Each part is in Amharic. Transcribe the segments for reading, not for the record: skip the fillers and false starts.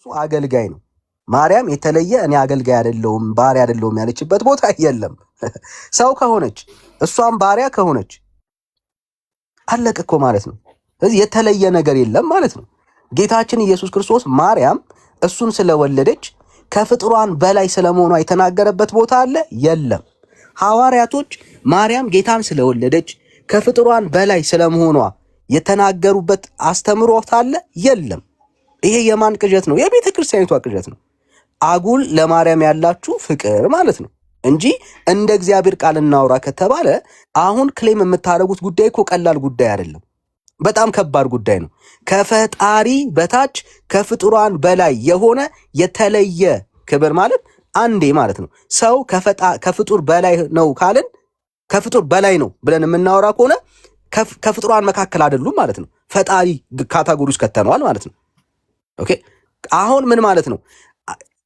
እሱ አገልጋይ ነው። ማርያም የተለየ እኔ አገልጋይ አይደለሁም ባሪያ አይደለሁም ያለችበት ቦታ የለም። ሰው ከሆነች እሷም ባሪያ ከሆነች አለቀ እኮ ማለት ነው። ስለዚህ የተለየ ነገር የለም ማለት ነው። ጌታችን ኢየሱስ ክርስቶስ ማርያም እሱን ስለወለደች ከፍጥሯን በላይ ስለመሆኗ የተናገረበት ቦታ አለ? የለም። ሐዋርያቶች ማርያም ጌታን ስለወለደች ከፍጥሯን በላይ ስለመሆኗ የተናገሩበት አስተምሮት አለ? የለም። ይሄ የማን ቅዠት ነው? የቤተ ክርስቲያኒቷ ቅዠት ነው። አጉል ለማርያም ያላችሁ ፍቅር ማለት ነው እንጂ እንደ እግዚአብሔር ቃል እናውራ ከተባለ አሁን ክሌም የምታደርጉት ጉዳይ እኮ ቀላል ጉዳይ አይደለም። በጣም ከባድ ጉዳይ ነው። ከፈጣሪ በታች ከፍጡራን በላይ የሆነ የተለየ ክብር ማለት አንዴ ማለት ነው። ሰው ከፍጡር በላይ ነው ካልን ከፍጡር በላይ ነው ብለን የምናወራ ከሆነ ከፍጡራን መካከል አይደሉም ማለት ነው። ፈጣሪ ካታጎሪ ውስጥ ከተነዋል ማለት ነው። ኦኬ አሁን ምን ማለት ነው?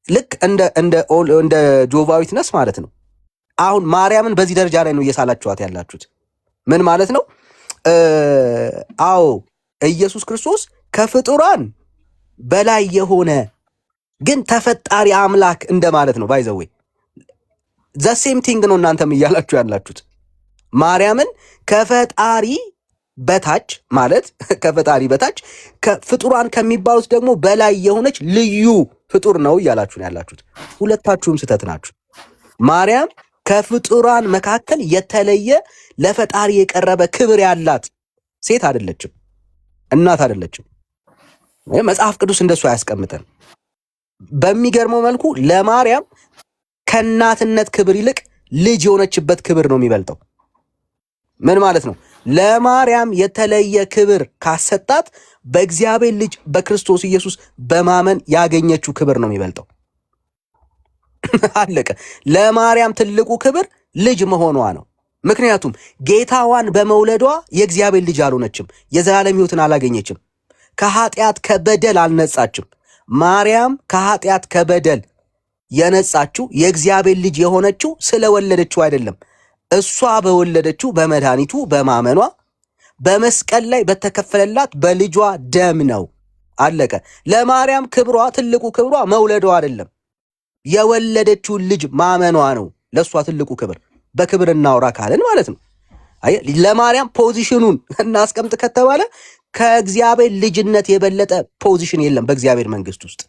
ልክ እንደ ጆቫዊትነስ ማለት ነው። አሁን ማርያምን በዚህ ደረጃ ላይ ነው እየሳላችኋት ያላችሁት። ምን ማለት ነው? አዎ ኢየሱስ ክርስቶስ ከፍጡራን በላይ የሆነ ግን ተፈጣሪ አምላክ እንደማለት ነው። ባይዘዌ ዘ ሴም ቲንግ ነው እናንተም እያላችሁ ያላችሁት። ማርያምን ከፈጣሪ በታች ማለት ከፈጣሪ በታች ፍጡራን ከሚባሉት ደግሞ በላይ የሆነች ልዩ ፍጡር ነው እያላችሁ ያላችሁት። ሁለታችሁም ስህተት ናችሁ። ማርያም ከፍጡራን መካከል የተለየ ለፈጣሪ የቀረበ ክብር ያላት ሴት አይደለችም፣ እናት አይደለችም። መጽሐፍ ቅዱስ እንደሱ አያስቀምጠን። በሚገርመው መልኩ ለማርያም ከእናትነት ክብር ይልቅ ልጅ የሆነችበት ክብር ነው የሚበልጠው። ምን ማለት ነው? ለማርያም የተለየ ክብር ካሰጣት በእግዚአብሔር ልጅ በክርስቶስ ኢየሱስ በማመን ያገኘችው ክብር ነው የሚበልጠው። አለቀ። ለማርያም ትልቁ ክብር ልጅ መሆኗ ነው። ምክንያቱም ጌታዋን በመውለዷ የእግዚአብሔር ልጅ አልሆነችም፣ የዘላለም ሕይወትን አላገኘችም፣ ከኃጢአት ከበደል አልነጻችም። ማርያም ከኃጢአት ከበደል የነጻችው የእግዚአብሔር ልጅ የሆነችው ስለወለደችው አይደለም። እሷ በወለደችው በመድኃኒቱ በማመኗ በመስቀል ላይ በተከፈለላት በልጇ ደም ነው። አለቀ። ለማርያም ክብሯ ትልቁ ክብሯ መውለዷ አይደለም፣ የወለደችውን ልጅ ማመኗ ነው ለሷ ትልቁ ክብር። በክብር እናውራ ካለን ማለት ነው። ለማርያም ፖዚሽኑን እናስቀምጥ ከተባለ ከእግዚአብሔር ልጅነት የበለጠ ፖዚሽን የለም በእግዚአብሔር መንግስት ውስጥ።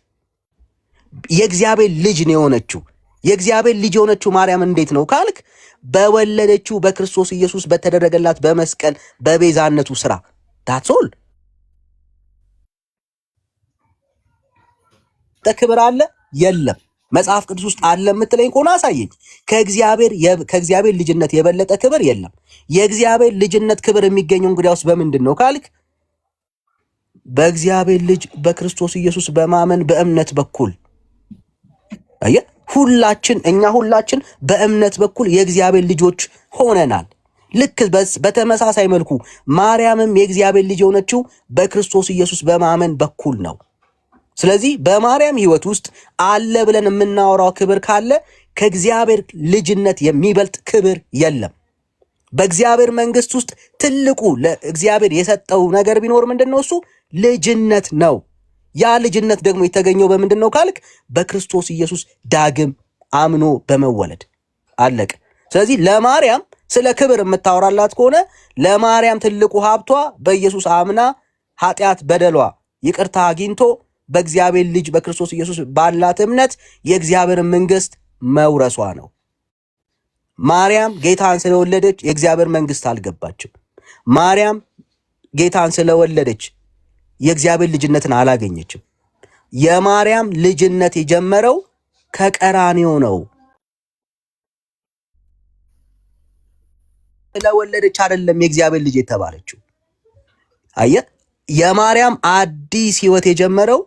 የእግዚአብሔር ልጅ ነው የሆነችው። የእግዚአብሔር ልጅ የሆነችው ማርያም እንዴት ነው ካልክ በወለደችው በክርስቶስ ኢየሱስ በተደረገላት በመስቀል በቤዛነቱ ስራ ዳትሶል ተክብር አለ የለም። መጽሐፍ ቅዱስ ውስጥ አለ የምትለኝ ከሆነ አሳየኝ። ከእግዚአብሔር ልጅነት የበለጠ ክብር የለም። የእግዚአብሔር ልጅነት ክብር የሚገኘው እንግዲያውስ በምንድን ነው ካልክ በእግዚአብሔር ልጅ በክርስቶስ ኢየሱስ በማመን በእምነት በኩል አየ እኛ ሁላችን በእምነት በኩል የእግዚአብሔር ልጆች ሆነናል። ልክ በተመሳሳይ መልኩ ማርያምም የእግዚአብሔር ልጅ የሆነችው በክርስቶስ ኢየሱስ በማመን በኩል ነው። ስለዚህ በማርያም ሕይወት ውስጥ አለ ብለን የምናወራው ክብር ካለ ከእግዚአብሔር ልጅነት የሚበልጥ ክብር የለም። በእግዚአብሔር መንግስት ውስጥ ትልቁ ለእግዚአብሔር የሰጠው ነገር ቢኖር ምንድነው? እሱ ልጅነት ነው። ያ ልጅነት ደግሞ የተገኘው በምንድን ነው ካልክ በክርስቶስ ኢየሱስ ዳግም አምኖ በመወለድ አለቀ። ስለዚህ ለማርያም ስለ ክብር የምታወራላት ከሆነ ለማርያም ትልቁ ሀብቷ በኢየሱስ አምና ኃጢአት በደሏ ይቅርታ አግኝቶ በእግዚአብሔር ልጅ በክርስቶስ ኢየሱስ ባላት እምነት የእግዚአብሔር መንግስት መውረሷ ነው። ማርያም ጌታን ስለወለደች የእግዚአብሔር መንግስት አልገባችም። ማርያም ጌታን ስለወለደች የእግዚአብሔር ልጅነትን አላገኘችም። የማርያም ልጅነት የጀመረው ከቀራንዮ ነው። ስለወለደች አይደለም የእግዚአብሔር ልጅ የተባለችው። አየህ፣ የማርያም አዲስ ህይወት የጀመረው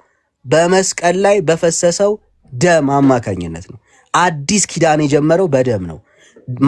በመስቀል ላይ በፈሰሰው ደም አማካኝነት ነው። አዲስ ኪዳን የጀመረው በደም ነው።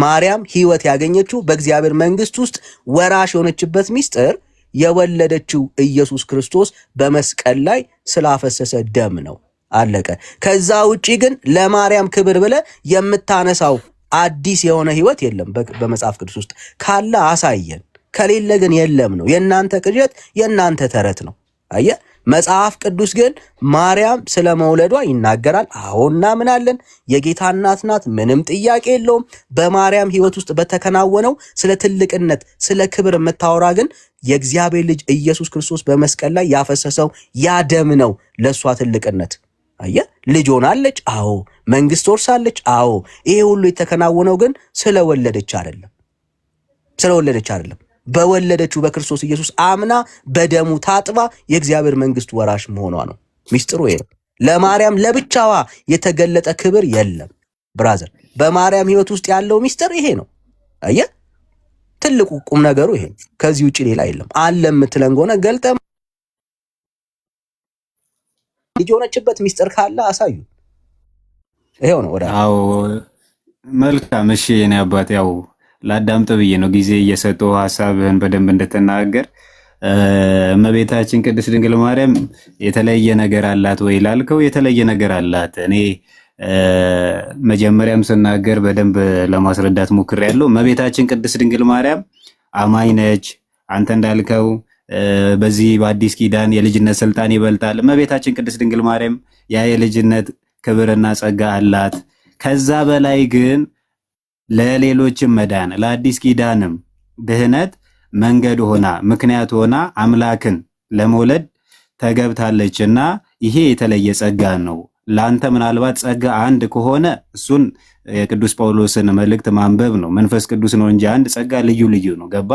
ማርያም ህይወት ያገኘችው በእግዚአብሔር መንግስት ውስጥ ወራሽ የሆነችበት ሚስጥር የወለደችው ኢየሱስ ክርስቶስ በመስቀል ላይ ስላፈሰሰ ደም ነው። አለቀ። ከዛ ውጪ ግን ለማርያም ክብር ብለ የምታነሳው አዲስ የሆነ ህይወት የለም በመጽሐፍ ቅዱስ ውስጥ። ካለ አሳየን፣ ከሌለ ግን የለም ነው። የእናንተ ቅዠት፣ የእናንተ ተረት ነው። አየህ፣ መጽሐፍ ቅዱስ ግን ማርያም ስለ መውለዷ ይናገራል። አዎ እናምናለን። የጌታ እናት ናት፣ ምንም ጥያቄ የለውም። በማርያም ሕይወት ውስጥ በተከናወነው ስለ ትልቅነት፣ ስለ ክብር የምታወራ ግን የእግዚአብሔር ልጅ ኢየሱስ ክርስቶስ በመስቀል ላይ ያፈሰሰው ያ ደም ነው ለእሷ ትልቅነት። አየህ፣ ልጅ ሆናለች። አዎ መንግስት ወርሳለች። አዎ ይሄ ሁሉ የተከናወነው ግን ስለወለደች አይደለም፣ ስለወለደች አይደለም። በወለደችው በክርስቶስ ኢየሱስ አምና በደሙ ታጥባ የእግዚአብሔር መንግስት ወራሽ መሆኗ ነው። ሚስጥሩ ይሄ ነው። ለማርያም ለብቻዋ የተገለጠ ክብር የለም ብራዘር። በማርያም ህይወት ውስጥ ያለው ሚስጥር ይሄ ነው። አየህ፣ ትልቁ ቁም ነገሩ ይሄ። ከዚህ ውጪ ሌላ የለም። አለ የምትለን ከሆነ ገልጠ ልጅ የሆነችበት ሚስጥር ካለ አሳዩ። ይሄው ነው ወዳ። አዎ መልካም። እሺ የኔ አባት ያው ላዳምጥ ብዬ ነው ጊዜ እየሰጠው ሀሳብህን በደንብ እንድትናገር። እመቤታችን ቅድስት ድንግል ማርያም የተለየ ነገር አላት ወይ ላልከው፣ የተለየ ነገር አላት። እኔ መጀመሪያም ስናገር በደንብ ለማስረዳት ሞክሬያለሁ። እመቤታችን ቅድስት ድንግል ማርያም አማኝ ነች። አንተ እንዳልከው በዚህ በአዲስ ኪዳን የልጅነት ስልጣን ይበልጣል። እመቤታችን ቅድስት ድንግል ማርያም ያ የልጅነት ክብርና ጸጋ አላት። ከዛ በላይ ግን ለሌሎችም መዳን ለአዲስ ኪዳንም ድህነት መንገድ ሆና ምክንያት ሆና አምላክን ለመውለድ ተገብታለችና ይሄ የተለየ ጸጋ ነው። ለአንተ ምናልባት ጸጋ አንድ ከሆነ እሱን የቅዱስ ጳውሎስን መልእክት ማንበብ ነው። መንፈስ ቅዱስ ነው እንጂ አንድ ጸጋ ልዩ ልዩ ነው። ገባ?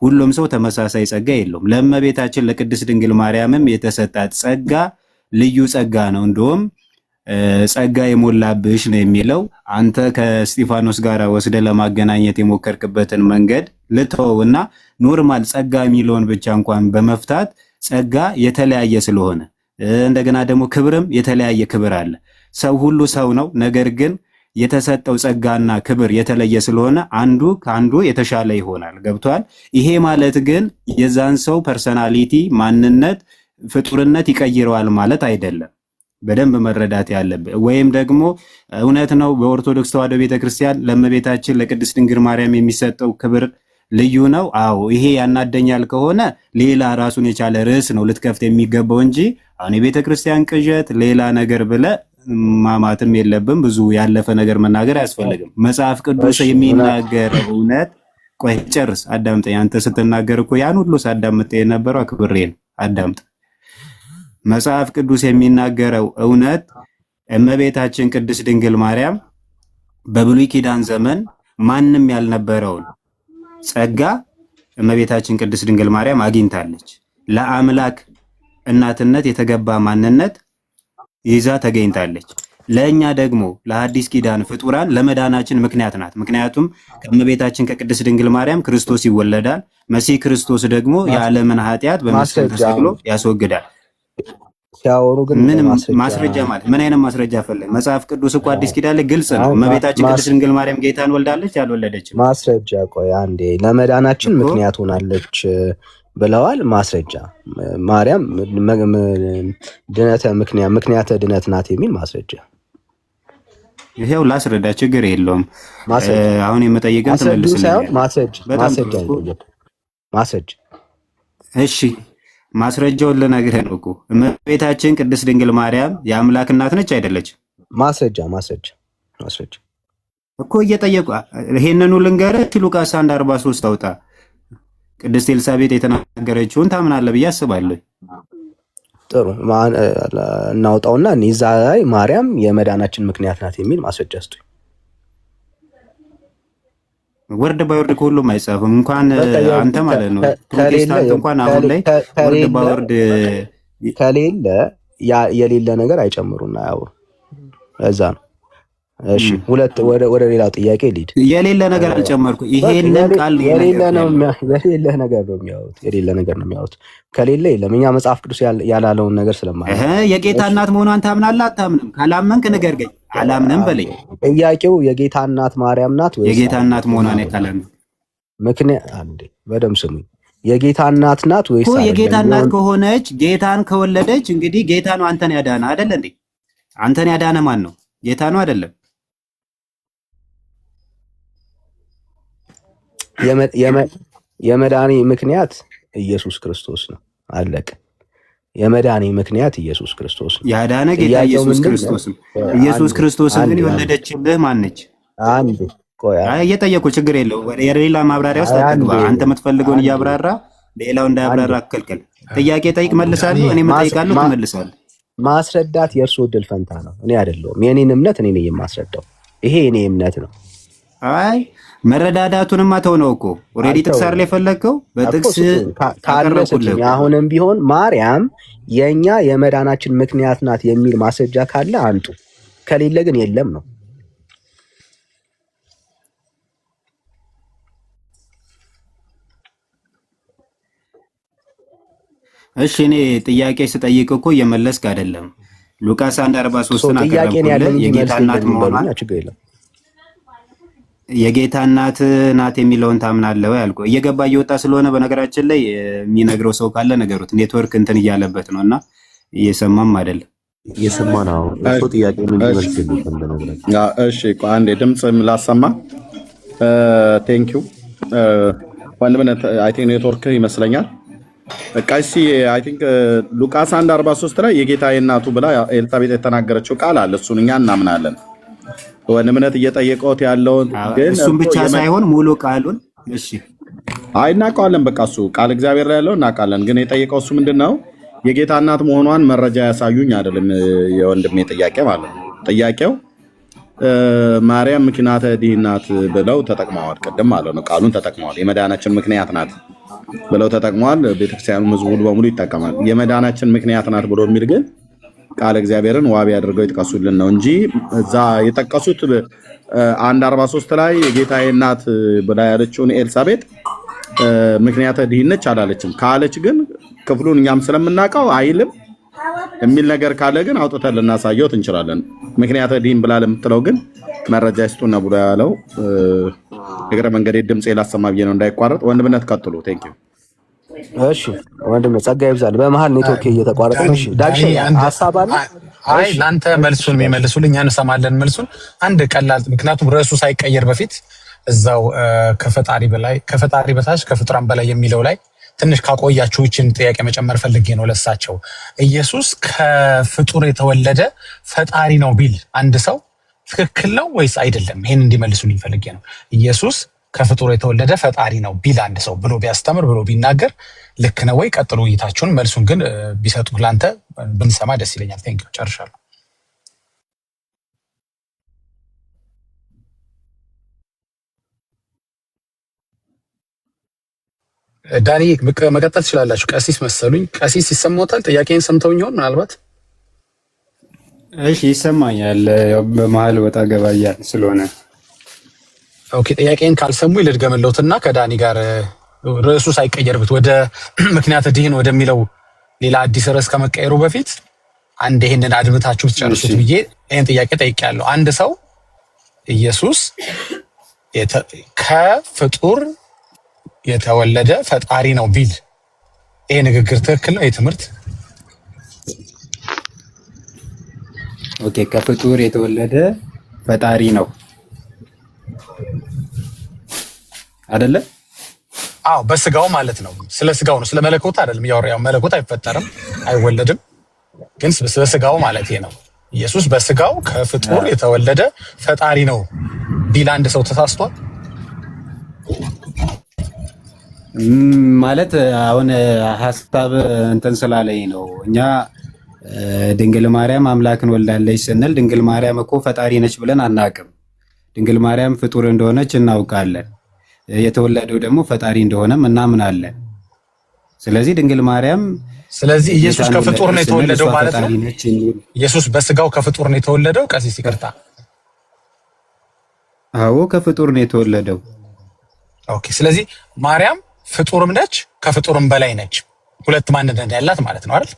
ሁሉም ሰው ተመሳሳይ ጸጋ የለውም። ለእመቤታችን ለቅድስት ድንግል ማርያምም የተሰጣት ጸጋ ልዩ ጸጋ ነው። እንደውም ጸጋ የሞላብሽ ነው የሚለው። አንተ ከእስጢፋኖስ ጋር ወስደ ለማገናኘት የሞከርክበትን መንገድ ልተወውና ኖርማል ጸጋ የሚለውን ብቻ እንኳን በመፍታት ጸጋ የተለያየ ስለሆነ እንደገና ደግሞ ክብርም የተለያየ ክብር አለ። ሰው ሁሉ ሰው ነው። ነገር ግን የተሰጠው ጸጋና ክብር የተለየ ስለሆነ አንዱ ከአንዱ የተሻለ ይሆናል። ገብቷል? ይሄ ማለት ግን የዛን ሰው ፐርሰናሊቲ ማንነት፣ ፍጡርነት ይቀይረዋል ማለት አይደለም። በደንብ መረዳት ያለብህ። ወይም ደግሞ እውነት ነው በኦርቶዶክስ ተዋሕዶ ቤተክርስቲያን ለእመቤታችን ለቅድስት ድንግል ማርያም የሚሰጠው ክብር ልዩ ነው። አዎ ይሄ ያናደኛል ከሆነ ሌላ ራሱን የቻለ ርዕስ ነው ልትከፍት የሚገባው እንጂ አሁን የቤተክርስቲያን ቅዠት ሌላ ነገር ብለህ ማማትም የለብም። ብዙ ያለፈ ነገር መናገር አያስፈልግም። መጽሐፍ ቅዱስ የሚናገረው እውነት። ቆይ ጨርስ፣ አዳምጠኝ። አንተ ስትናገር እኮ ያን ሁሉ ሳዳምጥ የነበረው አክብሬን አዳምጥ። መጽሐፍ ቅዱስ የሚናገረው እውነት እመቤታችን ቅድስት ድንግል ማርያም በብሉይ ኪዳን ዘመን ማንም ያልነበረውን ጸጋ እመቤታችን ቅድስት ድንግል ማርያም አግኝታለች። ለአምላክ እናትነት የተገባ ማንነት ይዛ ተገኝታለች። ለእኛ ደግሞ ለሐዲስ ኪዳን ፍጡራን ለመዳናችን ምክንያት ናት። ምክንያቱም ከእመቤታችን ከቅድስት ድንግል ማርያም ክርስቶስ ይወለዳል። መሲህ ክርስቶስ ደግሞ የዓለምን ኃጢአት በመስቀል ተሰቅሎ ያስወግዳል። ሲያወሩ ግን ምን ማስረጃ ማለት ምን አይነት ማስረጃ ፈለግ? መጽሐፍ ቅዱስ እኮ አዲስ ኪዳን ላይ ግልጽ ነው። እመቤታችን ቅድስት ድንግል ማርያም ጌታን ወልዳለች አልወለደችም? ማስረጃ ቆይ አንዴ። ለመዳናችን ምክንያት ሆናለች ብለዋል። ማስረጃ ማርያም ምክንያተ ድነት ናት የሚል ማስረጃ ይሄው ላስረዳ፣ ችግር የለውም። አሁን የምጠይቀን ትመልስልኝ። ማስረጃ እሺ፣ ማስረጃውን ልነግርህ ነው እኮ። እመቤታችን ቅድስት ድንግል ማርያም የአምላክ እናት ነች አይደለች? ማስረጃ እኮ እየጠየቁ ይሄንኑ ልንገርህ። ሉቃስ 1:43 አውጣ። ቅድስት ኤልሳቤጥ የተናገረችውን ታምናለህ ብዬ አስባለሁ። ጥሩ እናውጣውና እዛ ላይ ማርያም የመዳናችን ምክንያት ናት የሚል ማስረጃ ስጡኝ። ወርድ ባይወርድ ከሁሉም አይጻፍም። እንኳን አንተ ማለት ነው ፕሮቴስታንት እንኳን አሁን ላይ ወርድ ባይወርድ ከሌለ የሌለ ነገር አይጨምሩና ያው እዛ ነው። እሺ ወደ ሌላው ጥያቄ ልሂድ። የሌለ ነገር አልጨመርኩ። ይሄንን ቃል የሌለ ነገር ነው የሚያወሩት። ከሌለ የለም። እኛ መጽሐፍ ቅዱስ ያላለውን ነገር ስለማለት የጌታ እናት መሆኗን ታምናለህ አታምንም? ካላመንክ ንገረኝ። አላምንም በለኝ። ጥያቄው የጌታ እናት ማርያም ናት ወይስ የጌታ እናት መሆኗን ካላመንክ ምክንያት አንዴ በደምብ ስሙኝ። የጌታ እናት ናት ወይስ የጌታ እናት ከሆነች ጌታን ከወለደች እንግዲህ ጌታ ነው አንተን ያዳነ አይደል እንዴ? አንተን ያዳነ ማን ነው? ጌታ ነው አይደለም? የመዳኒ ምክንያት ኢየሱስ ክርስቶስ ነው። አለቀ። የመዳኔ ምክንያት ኢየሱስ ክርስቶስ ነው። ያዳነ ጌታ ኢየሱስ ክርስቶስ ነው። ኢየሱስ ክርስቶስን ግን የወለደችልህ ማነች? አንድ ቆይ እየጠየቁ ችግር የለው። ወደ ሌላ ማብራሪያ ውስጥ አትግባ። አንተ የምትፈልገውን እያብራራ ሌላው እንዳያብራራ አትከልከል። ጥያቄ ጠይቅ መልሳለሁ። እኔ እጠይቃለሁ ትመልሳለህ። ማስረዳት የእርሱ ዕድል ፈንታ ነው፣ እኔ አይደለሁም። የኔን እምነት እኔ ነኝ የማስረዳው። ይሄ የኔ እምነት ነው። አይ መረዳዳቱንማ ተው ነው እኮ ኦልሬዲ ጥቅስ አይደል የፈለግከው? በጥቅስ ካለሰችኝ አሁንም ቢሆን ማርያም የኛ የመዳናችን ምክንያት ናት የሚል ማስረጃ ካለ አንጡ፣ ከሌለ ግን የለም ነው። እሺ እኔ ጥያቄ ስጠይቅ እኮ እየመለስክ አይደለም። ሉቃስ 1:43 አቀረብኩልህ። የጌታ እናት መሆኗን የጌታ እናት ናት የሚለውን ታምናለህ ወይ አልኩህ። እየገባ እየወጣ ስለሆነ በነገራችን ላይ የሚነግረው ሰው ካለ ነገሩት። ኔትወርክ እንትን እያለበት ነው እና እየሰማም አይደለም። እየሰማ ነው እሱ ጥያቄ ምን ይመስል እሺ አንዴ ድምጽ ላሰማ። ቴንክ ዩ ወንድምነት አይ ቲንክ ኔትወርክ ይመስለኛል። ቀሲ አይ ቲንክ ሉቃስ 1:43 ላይ የጌታዬ እናቱ ብላ ኤልሳቤጥ የተናገረችው ቃል አለ። እሱን እኛ እናምናለን። ወንድምነት እየጠየቀውት ያለውን ግን እሱን ብቻ ሳይሆን ሙሉ ቃሉን እሺ አይ እናውቀዋለን። በቃ እሱ ቃል እግዚአብሔር ላይ ያለው እናውቃለን። ግን የጠየቀው እሱ ምንድነው የጌታ እናት መሆኗን መረጃ ያሳዩኝ አይደለም የወንድሜ ጥያቄ ማለት ነው። ጥያቄው ማርያም ምክንያተ ድኅነት ናት ብለው ተጠቅመዋል። ቅድም ማለት ነው ቃሉን ተጠቅመዋል። የመዳናችን ምክንያት ናት ብለው ተጠቅመዋል። ቤተክርስቲያኑ ሙሉ በሙሉ ይጠቀማል። የመዳናችን ምክንያት ናት ብሎ የሚል ግን ቃል እግዚአብሔርን ዋቢ አድርገው ይጥቀሱልን ነው እንጂ እዛ የጠቀሱት 1:43 ላይ የጌታዬ እናት ብላ ያለችውን ኤልሳቤጥ ምክንያተ ድኅነት አላለችም። ካለች ግን ክፍሉን እኛም ስለምናውቀው አይልም የሚል ነገር ካለ ግን አውጥተን ልናሳየው እንችላለን። ምክንያተ ድኅነት ብላ ለምትለው ግን መረጃ ይስጡና ብሎ ያለው እግረ መንገዴ ድምጼ ላሰማ ብዬ ነው እንዳይቋረጥ። ወንድምነት ቀጥሉ። ቴንክ ዩ። እሺ ወንድም ጸጋ ይብዛል። በመሃል ኔትወርክ እየተቋረጠ ነው። እሺ ዳግሽ ሐሳብ አለ? አይ ላንተ መልሱን የሚመልሱልኝ እንሰማለን። መልሱን አንድ ቀላል ምክንያቱም ርዕሱ ሳይቀየር በፊት እዛው ከፈጣሪ በላይ ከፈጣሪ በታች ከፍጡራን በላይ የሚለው ላይ ትንሽ ካቆያችሁ ይችን ጥያቄ መጨመር ፈልጌ ነው ለሳቸው። ኢየሱስ ከፍጡር የተወለደ ፈጣሪ ነው ቢል አንድ ሰው ትክክል ነው ወይስ አይደለም? ይሄን እንዲመልሱልኝ ፈልጌ ነው። ኢየሱስ ከፍጡር የተወለደ ፈጣሪ ነው ቢል አንድ ሰው ብሎ ቢያስተምር ብሎ ቢናገር ልክ ነው ወይ? ቀጥሉ ውይይታችሁን። መልሱን ግን ቢሰጡ ላንተ ብንሰማ ደስ ይለኛል። ቴንክ ዩ። ጨርሻለሁ። ዳኒ መቀጠል ትችላላችሁ። ቀሲስ መሰሉኝ። ቀሲስ ይሰማዎታል? ጥያቄን ሰምተውኝ ይሆን ምናልባት? እሺ ይሰማኛል። ያው በመሃል ወጣ ገባ እያልን ስለሆነ ኦኬ። ጥያቄን ካልሰሙ ልድገምልዎትና ከዳኒ ጋር ርዕሱ ሳይቀየርበት ወደ ምክንያተ ድኅነት ወደሚለው ሌላ አዲስ ርዕስ ከመቀየሩ በፊት አንድ ይሄንን አድምታችሁ ትጨርሱት ብዬ ይሄን ጥያቄ ጠይቄያለሁ። አንድ ሰው ኢየሱስ ከፍጡር የተወለደ ፈጣሪ ነው ቢል ይሄ ንግግር ትክክል ነው? ይሄ ትምህርት ኦኬ። ከፍጡር የተወለደ ፈጣሪ ነው አይደለ? አዎ በስጋው ማለት ነው። ስለ ስጋው ነው፣ ስለ መለኮት አይደለም ያው መለኮት አይፈጠርም አይወለድም፣ ግን በስጋው ማለት ነው። ኢየሱስ በስጋው ከፍጡር የተወለደ ፈጣሪ ነው ቢል አንድ ሰው ተሳስቷል ማለት አሁን ሐሳብ እንትን ስላለኝ ነው። እኛ ድንግል ማርያም አምላክን ወልዳለች ስንል ድንግል ማርያም እኮ ፈጣሪ ነች ብለን አናውቅም። ድንግል ማርያም ፍጡር እንደሆነች እናውቃለን። የተወለደው ደግሞ ፈጣሪ እንደሆነም እናምናለን። ስለዚህ ድንግል ማርያም ስለዚህ ኢየሱስ ከፍጡር ነው የተወለደው ማለት ነው። ኢየሱስ በስጋው ከፍጡር ነው የተወለደው። ቀሲስ ይቅርታ። አዎ ከፍጡር ነው የተወለደው። ኦኬ። ስለዚህ ማርያም ፍጡርም ነች ከፍጡርም በላይ ነች። ሁለት ማንነት ያላት ማለት ነው አይደል?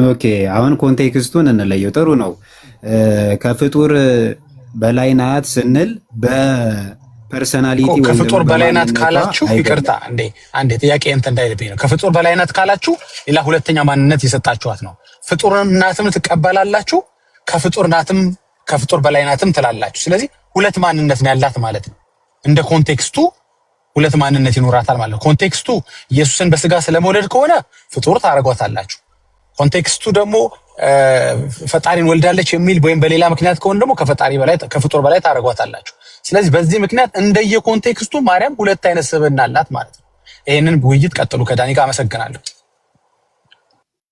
ኦኬ። አሁን ኮንቴክስቱን እንለየው። ጥሩ ነው። ከፍጡር በላይ ናት ስንል በፐርሰናሊቲ ወይ ከፍጡር በላይ ናት ካላችሁ ይቅርታ አንዴ ጥያቄ እንትን እንዳይልብኝ ነው። ከፍጡር በላይ ናት ካላችሁ ሌላ ሁለተኛ ማንነት የሰጣችኋት ነው። ፍጡርናትም ትቀበላላችሁ፣ ከፍጡር በላይ ናትም ትላላችሁ። ስለዚህ ሁለት ማንነት ነው ያላት ማለት ነው። እንደ ኮንቴክስቱ ሁለት ማንነት ይኖራታል ማለት ነው። ኮንቴክስቱ ኢየሱስን በስጋ ስለመውለድ ከሆነ ፍጡር ታደርጓታላችሁ። ኮንቴክስቱ ደግሞ ፈጣሪን ወልዳለች የሚል ወይም በሌላ ምክንያት ከሆነ ደግሞ ከፈጣሪ በላይ ከፍጡር በላይ ታደርጓታላችሁ። ስለዚህ በዚህ ምክንያት እንደየ ኮንቴክስቱ ማርያም ሁለት አይነት ስብዕና አላት ማለት ነው። ይሄንን ውይይት ቀጥሉ። ከዳኒ ጋር አመሰግናለሁ።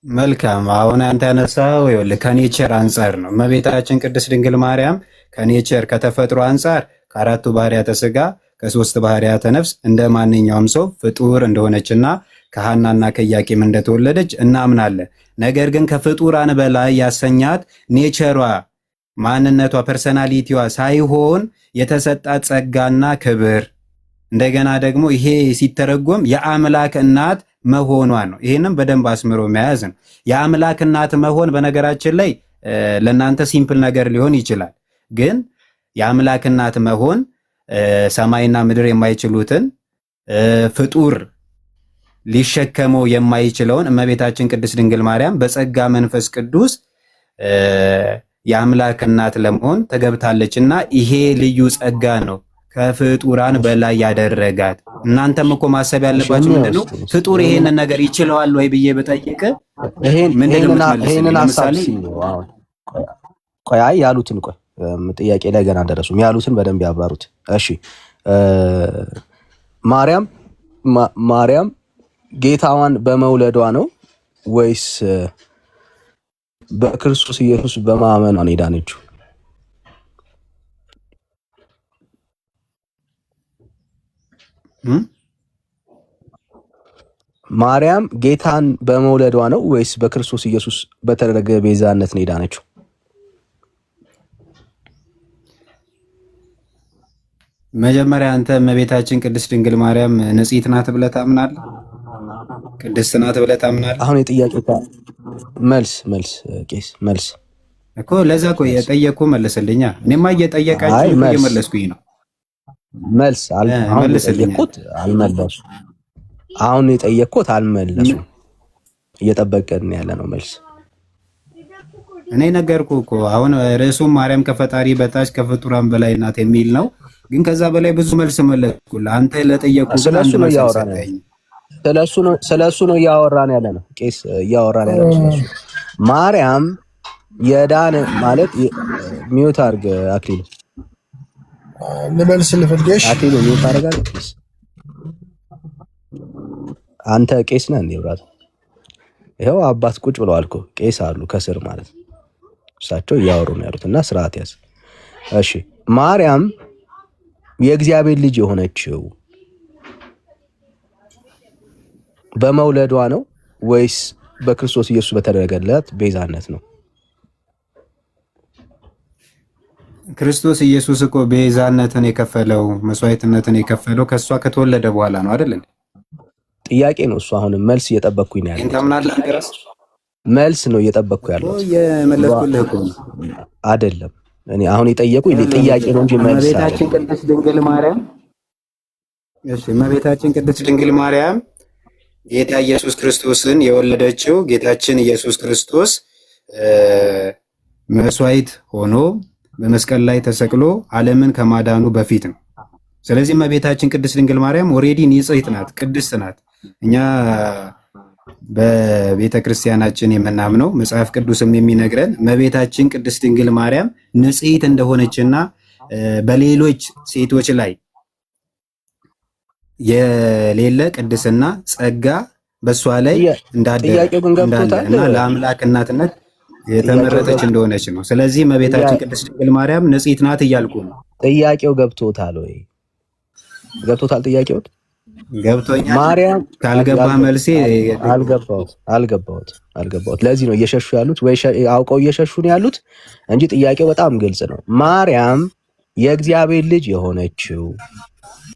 መልካም። አሁን አንተ ያነሳው ይኸውልህ ከኔቸር አንጻር ነው። እመቤታችን ቅድስት ድንግል ማርያም ከኔቸር ከተፈጥሮ አንጻር ከአራቱ ባህሪያተ ሥጋ ከሶስት ባህሪያተ ነፍስ እንደ ማንኛውም ሰው ፍጡር እንደሆነችና ከሐናና ከኢያቄም እንደተወለደች እናምናለን። ነገር ግን ከፍጡራን በላይ ያሰኛት ኔቸሯ፣ ማንነቷ፣ ፐርሰናሊቲዋ ሳይሆን የተሰጣት ጸጋና ክብር እንደገና ደግሞ ይሄ ሲተረጎም የአምላክ እናት መሆኗን ነው። ይሄንም በደንብ አስምሮ መያዝ ነው። የአምላክ እናት መሆን በነገራችን ላይ ለእናንተ ሲምፕል ነገር ሊሆን ይችላል። ግን የአምላክ እናት መሆን ሰማይና ምድር የማይችሉትን ፍጡር ሊሸከመው የማይችለውን እመቤታችን ቅድስት ድንግል ማርያም በጸጋ መንፈስ ቅዱስ የአምላክ እናት ለመሆን ተገብታለችና ይሄ ልዩ ጸጋ ነው ከፍጡራን በላይ ያደረጋት። እናንተም እኮ ማሰብ ያለባችሁ ምንድነው? ፍጡር ይሄንን ነገር ይችለዋል ወይ ብዬ በጠይቅ ይሄንን ሐሳብ ቆይ ያሉትን ቆይ ጥያቄ ላይ ገና ደረሱም። ያሉትን በደንብ ያብራሩት። እሺ ማርያም ጌታዋን በመውለዷ ነው ወይስ በክርስቶስ ኢየሱስ በማመኗ ነው የዳነችው? ማርያም ጌታን በመውለዷ ነው ወይስ በክርስቶስ ኢየሱስ በተደረገ ቤዛነት ነው የዳነችው? መጀመሪያ አንተ እመቤታችን ቅድስት ድንግል ማርያም ንጽሕት ናት ብለህ ታምናለህ? ቅድስት ናት ብለህ ታምናለህ? አሁን የጥያቄው መልስ ቄስ መልስ እኮ ለዛ እኮ የጠየቅኩ መልስልኛ። እኔማ እየጠየቃችሁ እየመለስኩኝ ነው። መልስ አሁን የጠየቅኩት አልመለሱ። አሁን የጠየቅኩት አልመለሱ። እየጠበቀን ያለ ነው መልስ። እኔ ነገርኩህ እኮ አሁን ርዕሱም ማርያም ከፈጣሪ በታች ከፍጡራን በላይ ናት የሚል ነው። ግን ከዛ በላይ ብዙ መልስ መለስኩልህ። አንተ ለጠየቅኩህ ስለሱ ነው እያወራን ያለ ነው። ቄስ እያወራን ያለ ነው ስለሱ። ማርያም የዳነ ማለት ሚውት አድርግ አክሊሉ ልመልስ ልፈልገሽ አክሊሉ ሚውት አደርጋለሁ። ቄስ አንተ ቄስ ነህ እንዴ ብራዘር? ይኸው አባት ቁጭ ብለዋል እኮ ቄስ አሉ ከስር ማለት ነው። እሳቸው እያወሩ ነው ያሉትና ስርዓት ያዝ። እሺ ማርያም የእግዚአብሔር ልጅ የሆነችው በመውለዷ ነው ወይስ በክርስቶስ ኢየሱስ በተደረገለት ቤዛነት ነው? ክርስቶስ ኢየሱስ እኮ ቤዛነትን የከፈለው መስዋዕትነትን የከፈለው ከሷ ከተወለደ በኋላ ነው አይደል? ጥያቄ ነው እሱ። አሁን መልስ እየጠበቅኩኝ ነው ያለው። እንተምናለህ ድረስ መልስ ነው እየጠበቅኩ ያለው። የመለስኩልህ እኮ አይደለም። እኔ አሁን የጠየቁኝ ጥያቄ ነው እንጂ መልስ አይደለም። እመቤታችን ቅድስት ድንግል ማርያም እሺ፣ እመቤታችን ቅድስት ድንግል ማርያም ጌታ ኢየሱስ ክርስቶስን የወለደችው ጌታችን ኢየሱስ ክርስቶስ መስዋዕት ሆኖ በመስቀል ላይ ተሰቅሎ ዓለምን ከማዳኑ በፊት ነው። ስለዚህ እመቤታችን ቅድስት ድንግል ማርያም ኦሬዲ ንጽሕት ናት፣ ቅድስት ናት። እኛ በቤተ ክርስቲያናችን የምናምነው መጽሐፍ ቅዱስም የሚነግረን እመቤታችን ቅድስት ድንግል ማርያም ንጽሕት እንደሆነችና በሌሎች ሴቶች ላይ የሌለ ቅድስና ጸጋ በሷ ላይ እንዳለና ለአምላክ እናትነት የተመረጠች እንደሆነች ነው። ስለዚህ እመቤታችን ቅድስት ድንግል ማርያም ንጽሕት ናት እያልኩ ነው። ጥያቄው ገብቶታል ወይ? ገብቶታል? ጥያቄው ገብቶኛል። ማርያም ካልገባ መልሴ አልገባሁት። ለዚህ ነው እየሸሹ ያሉት ወይ አውቀው እየሸሹ ነው ያሉት እንጂ ጥያቄው በጣም ግልጽ ነው። ማርያም የእግዚአብሔር ልጅ የሆነችው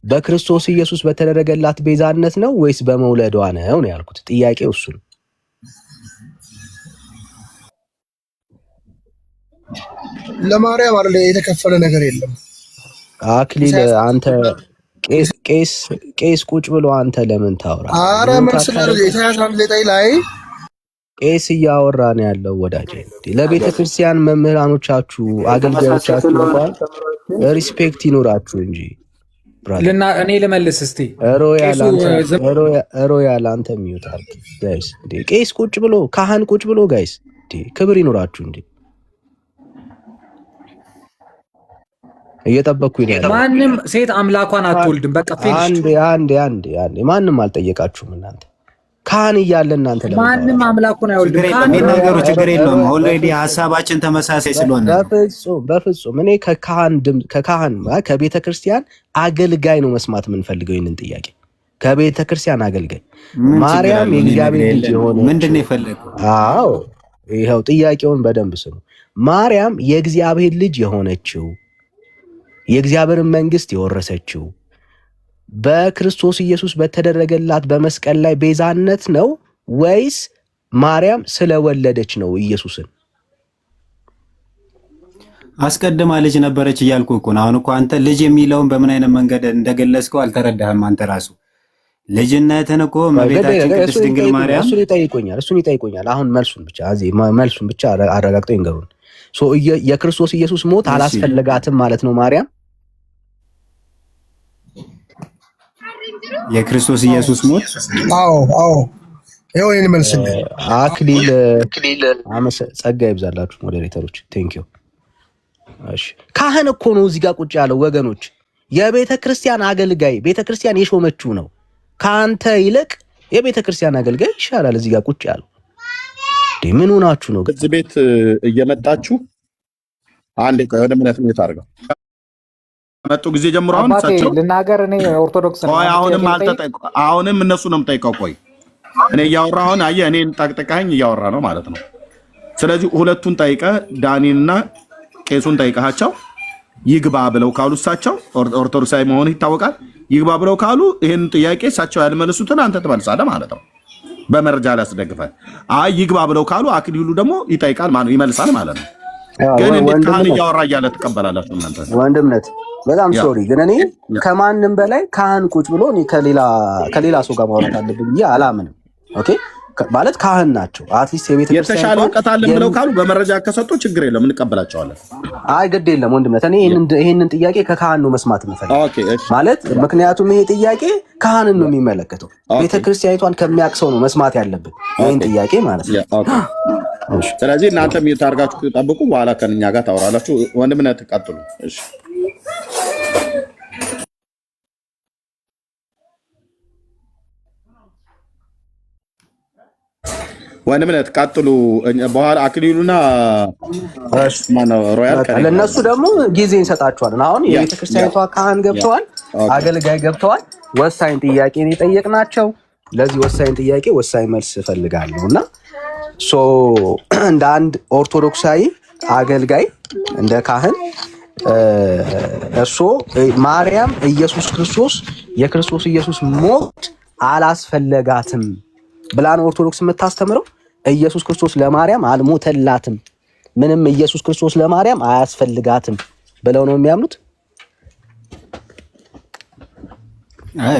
በክርስቶስ ኢየሱስ በተደረገላት ቤዛነት ነው ወይስ በመውለዷ ነው ያልኩት። ጥያቄው እሱ ነው። ለማርያም አይደል የተከፈለ ነገር የለም። አክሊል አንተ ቄስ ቁጭ ብሎ አንተ ለምን ታወራ? አረ መስለህ ኢሳይያስ 1:9 ላይ ቄስ እያወራ ነው ያለው ወዳጄ። ለቤተ ክርስቲያን መምህራኖቻችሁ አገልጋዮቻችሁ እንኳን ሪስፔክት ይኖራችሁ እንጂ እኔ ልመልስ እስቲ። ሮያል አንተ ሚዩት አድርግ ጋይስ። ቄስ ቁጭ ብሎ ካህን ቁጭ ብሎ ጋይስ ክብር ይኖራችሁ እንዴ! እየጠበቅኩ ይላል። ማንም ሴት አምላኳን አትወልድም። በቃ አንዴ ማንም አልጠየቃችሁም እናንተ ካህን እያለ እናንተ ማንም አምላኩን አይወልድም። ነገሩ ችግር የለውም። ኦልሬዲ ሀሳባችን ተመሳሳይ ስለሆነ በፍጹም እኔ ከካህን ከቤተ ክርስቲያን አገልጋይ ነው መስማት የምንፈልገው ይህንን ጥያቄ ከቤተ ክርስቲያን አገልጋይ ማርያም የእግዚአብሔር ልጅ የሆነ ምንድን ነው የፈለገው? አዎ ይኸው ጥያቄውን በደንብ ስሙ። ማርያም የእግዚአብሔር ልጅ የሆነችው የእግዚአብሔርን መንግስት የወረሰችው በክርስቶስ ኢየሱስ በተደረገላት በመስቀል ላይ ቤዛነት ነው ወይስ ማርያም ስለወለደች ነው ኢየሱስን? አስቀድማ ልጅ ነበረች እያልኩ እኮ ነው። አሁን እኮ አንተ ልጅ የሚለውን በምን አይነት መንገድ እንደገለጽከው አልተረዳህም። አንተ ራሱ ልጅነትን እኮ እመቤታችን ቅድስት ድንግል ማርያም እሱን ይጠይቆኛል። አሁን መልሱን ብቻ አረጋግጠው ይንገሩን። የክርስቶስ ኢየሱስ ሞት አላስፈለጋትም ማለት ነው ማርያም? የክርስቶስ ኢየሱስ ሞት አዎ ይሄው ይሄን መልስልኝ። አክሊል ጸጋ ይብዛላችሁ ሞዴሬተሮች ቴንክ ዩ። እሺ ካህን እኮ ነው እዚህ ጋር ቁጭ ያለው ወገኖች፣ የቤተ ክርስቲያን አገልጋይ ቤተ ክርስቲያን የሾመችው ነው። ካንተ ይልቅ የቤተ ክርስቲያን አገልጋይ ይሻላል እዚህ ጋር ቁጭ ያለው። ምን ሆናችሁ ነው እዚህ ቤት እየመጣችሁ አንዴ ቆይ ወደ ምነት ነው ታርገው መጡ ጊዜ ጀምሮ አሁን ሰጥተው ልናገር እኔ ኦርቶዶክስ ነው። አሁንም እነሱ ነው የምጠይቀው። ቆይ እኔ እያወራሁ አሁን አየህ እኔን ጠቅጥቀኸኝ እያወራ ነው ማለት ነው። ስለዚህ ሁለቱን ጠይቀ ዳኒንና ቄሱን ጠይቀሃቸው ይግባ ብለው ካሉ እሳቸው ኦርቶዶክሳዊ መሆን ይታወቃል። ይግባ ብለው ካሉ ይሄን ጥያቄ እሳቸው ያልመለሱትን አንተ ትመልሳለህ ማለት ነው በመረጃ ላይ አስደግፈህ። አይ ይግባ ብለው ካሉ አክሊሉ ደግሞ ይጠይቃል ማለት ይመልሳል ማለት ነው። ግን እንዴት ካህን እያወራ እያለ ትቀበላላችሁ እናንተ? ወንድምነት በጣም ሶሪ፣ ግን እኔ ከማንም በላይ ካህን ቁጭ ብሎ እኔ ከሌላ ሰው ጋር ማውራት አለብኝ ብዬ አላምንም። ኦኬ ማለት ካህን ናቸው። አትሊስት የቤተ ክርስቲያን የተሻለ እውቀት አለን ብለው ካሉ በመረጃ ከሰጡ ችግር የለም እንቀበላቸዋለን። አይ ግድ የለም ወንድምነት፣ እኔ ይሄንን ጥያቄ ከካህን ነው መስማት የምፈልገው ማለት ምክንያቱም ይሄ ጥያቄ ካህንን ነው የሚመለከተው። ቤተ ክርስቲያኒቷን ከሚያውቅ ሰው ነው መስማት ያለብን ይሄን ጥያቄ ማለት ነው። ስለዚህ እናንተ ሚዩት አድርጋችሁ ጠብቁ፣ በኋላ ከእኛ ጋር ታወራላችሁ። ወንድምነት ቀጥሉ። እሺ ወንድምነት ቀጥሉ። በኋላ አክሊሉና ማነው ሮያል ለነሱ ደግሞ ጊዜ እንሰጣቸዋለን። አሁን የቤተ ክርስቲያኒቷ ካህን ገብተዋል፣ አገልጋይ ገብተዋል። ወሳኝ ጥያቄ ነው የጠየቅናቸው። ለዚህ ወሳኝ ጥያቄ ወሳኝ መልስ እፈልጋለሁ እና እንደ አንድ ኦርቶዶክሳዊ አገልጋይ እንደ ካህን ማርያም ኢየሱስ ክርስቶስ የክርስቶስ ኢየሱስ ሞት አላስፈለጋትም ብላ ነው ኦርቶዶክስ የምታስተምረው። ኢየሱስ ክርስቶስ ለማርያም አልሞተላትም፣ ምንም ኢየሱስ ክርስቶስ ለማርያም አያስፈልጋትም ብለው ነው የሚያምኑት።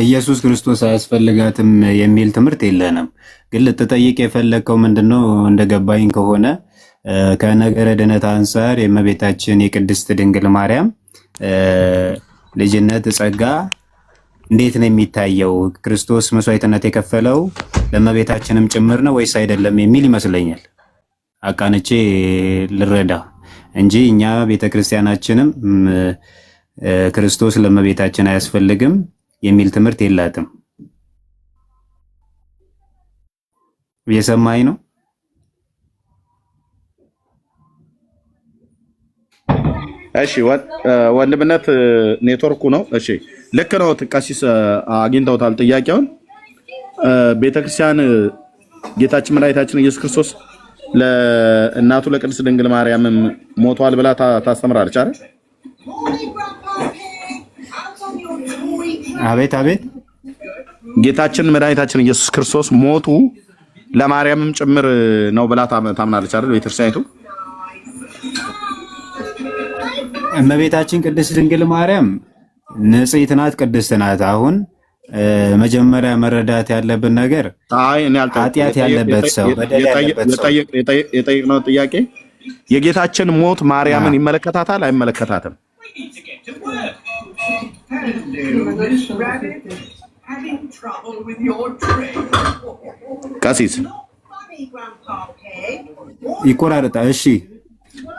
ኢየሱስ ክርስቶስ አያስፈልጋትም የሚል ትምህርት የለንም። ግን ልትጠይቅ የፈለግከው ምንድነው? እንደገባኝ ከሆነ ከነገረ ድነት አንጻር የእመቤታችን የቅድስት ድንግል ማርያም ልጅነት ጸጋ እንዴት ነው የሚታየው? ክርስቶስ መስዋዕትነት የከፈለው ለእመቤታችንም ጭምር ነው ወይስ አይደለም የሚል ይመስለኛል። አቃንቼ ልረዳ እንጂ እኛ ቤተክርስቲያናችንም ክርስቶስ ለእመቤታችን አያስፈልግም የሚል ትምህርት የላትም። እየሰማኝ ነው? እሺ ወንድምነት ኔትወርኩ ነው። እሺ ልክ ነው። ቀሲስ አግኝተውታል ጥያቄውን። ቤተክርስቲያን ጌታችን መድኃኒታችን ኢየሱስ ክርስቶስ ለእናቱ ለቅድስት ድንግል ማርያምም ሞቷል ብላ ታስተምራለች አይደል? አቤት አቤት። ጌታችን መድኃኒታችን ኢየሱስ ክርስቶስ ሞቱ ለማርያምም ጭምር ነው ብላ ታምናለች አይደል ቤተክርስቲያኒቱ? እመቤታችን ቅድስት ድንግል ማርያም ንጽሕት ናት፣ ቅድስት ናት። አሁን መጀመሪያ መረዳት ያለብን ነገር ኃጢአት ያለበት ሰው በደል ያለበት ሰው የጠየቅነው ጥያቄ የጌታችን ሞት ማርያምን ይመለከታታል አይመለከታትም? ቀሲስ ይቆራረጣል። እሺ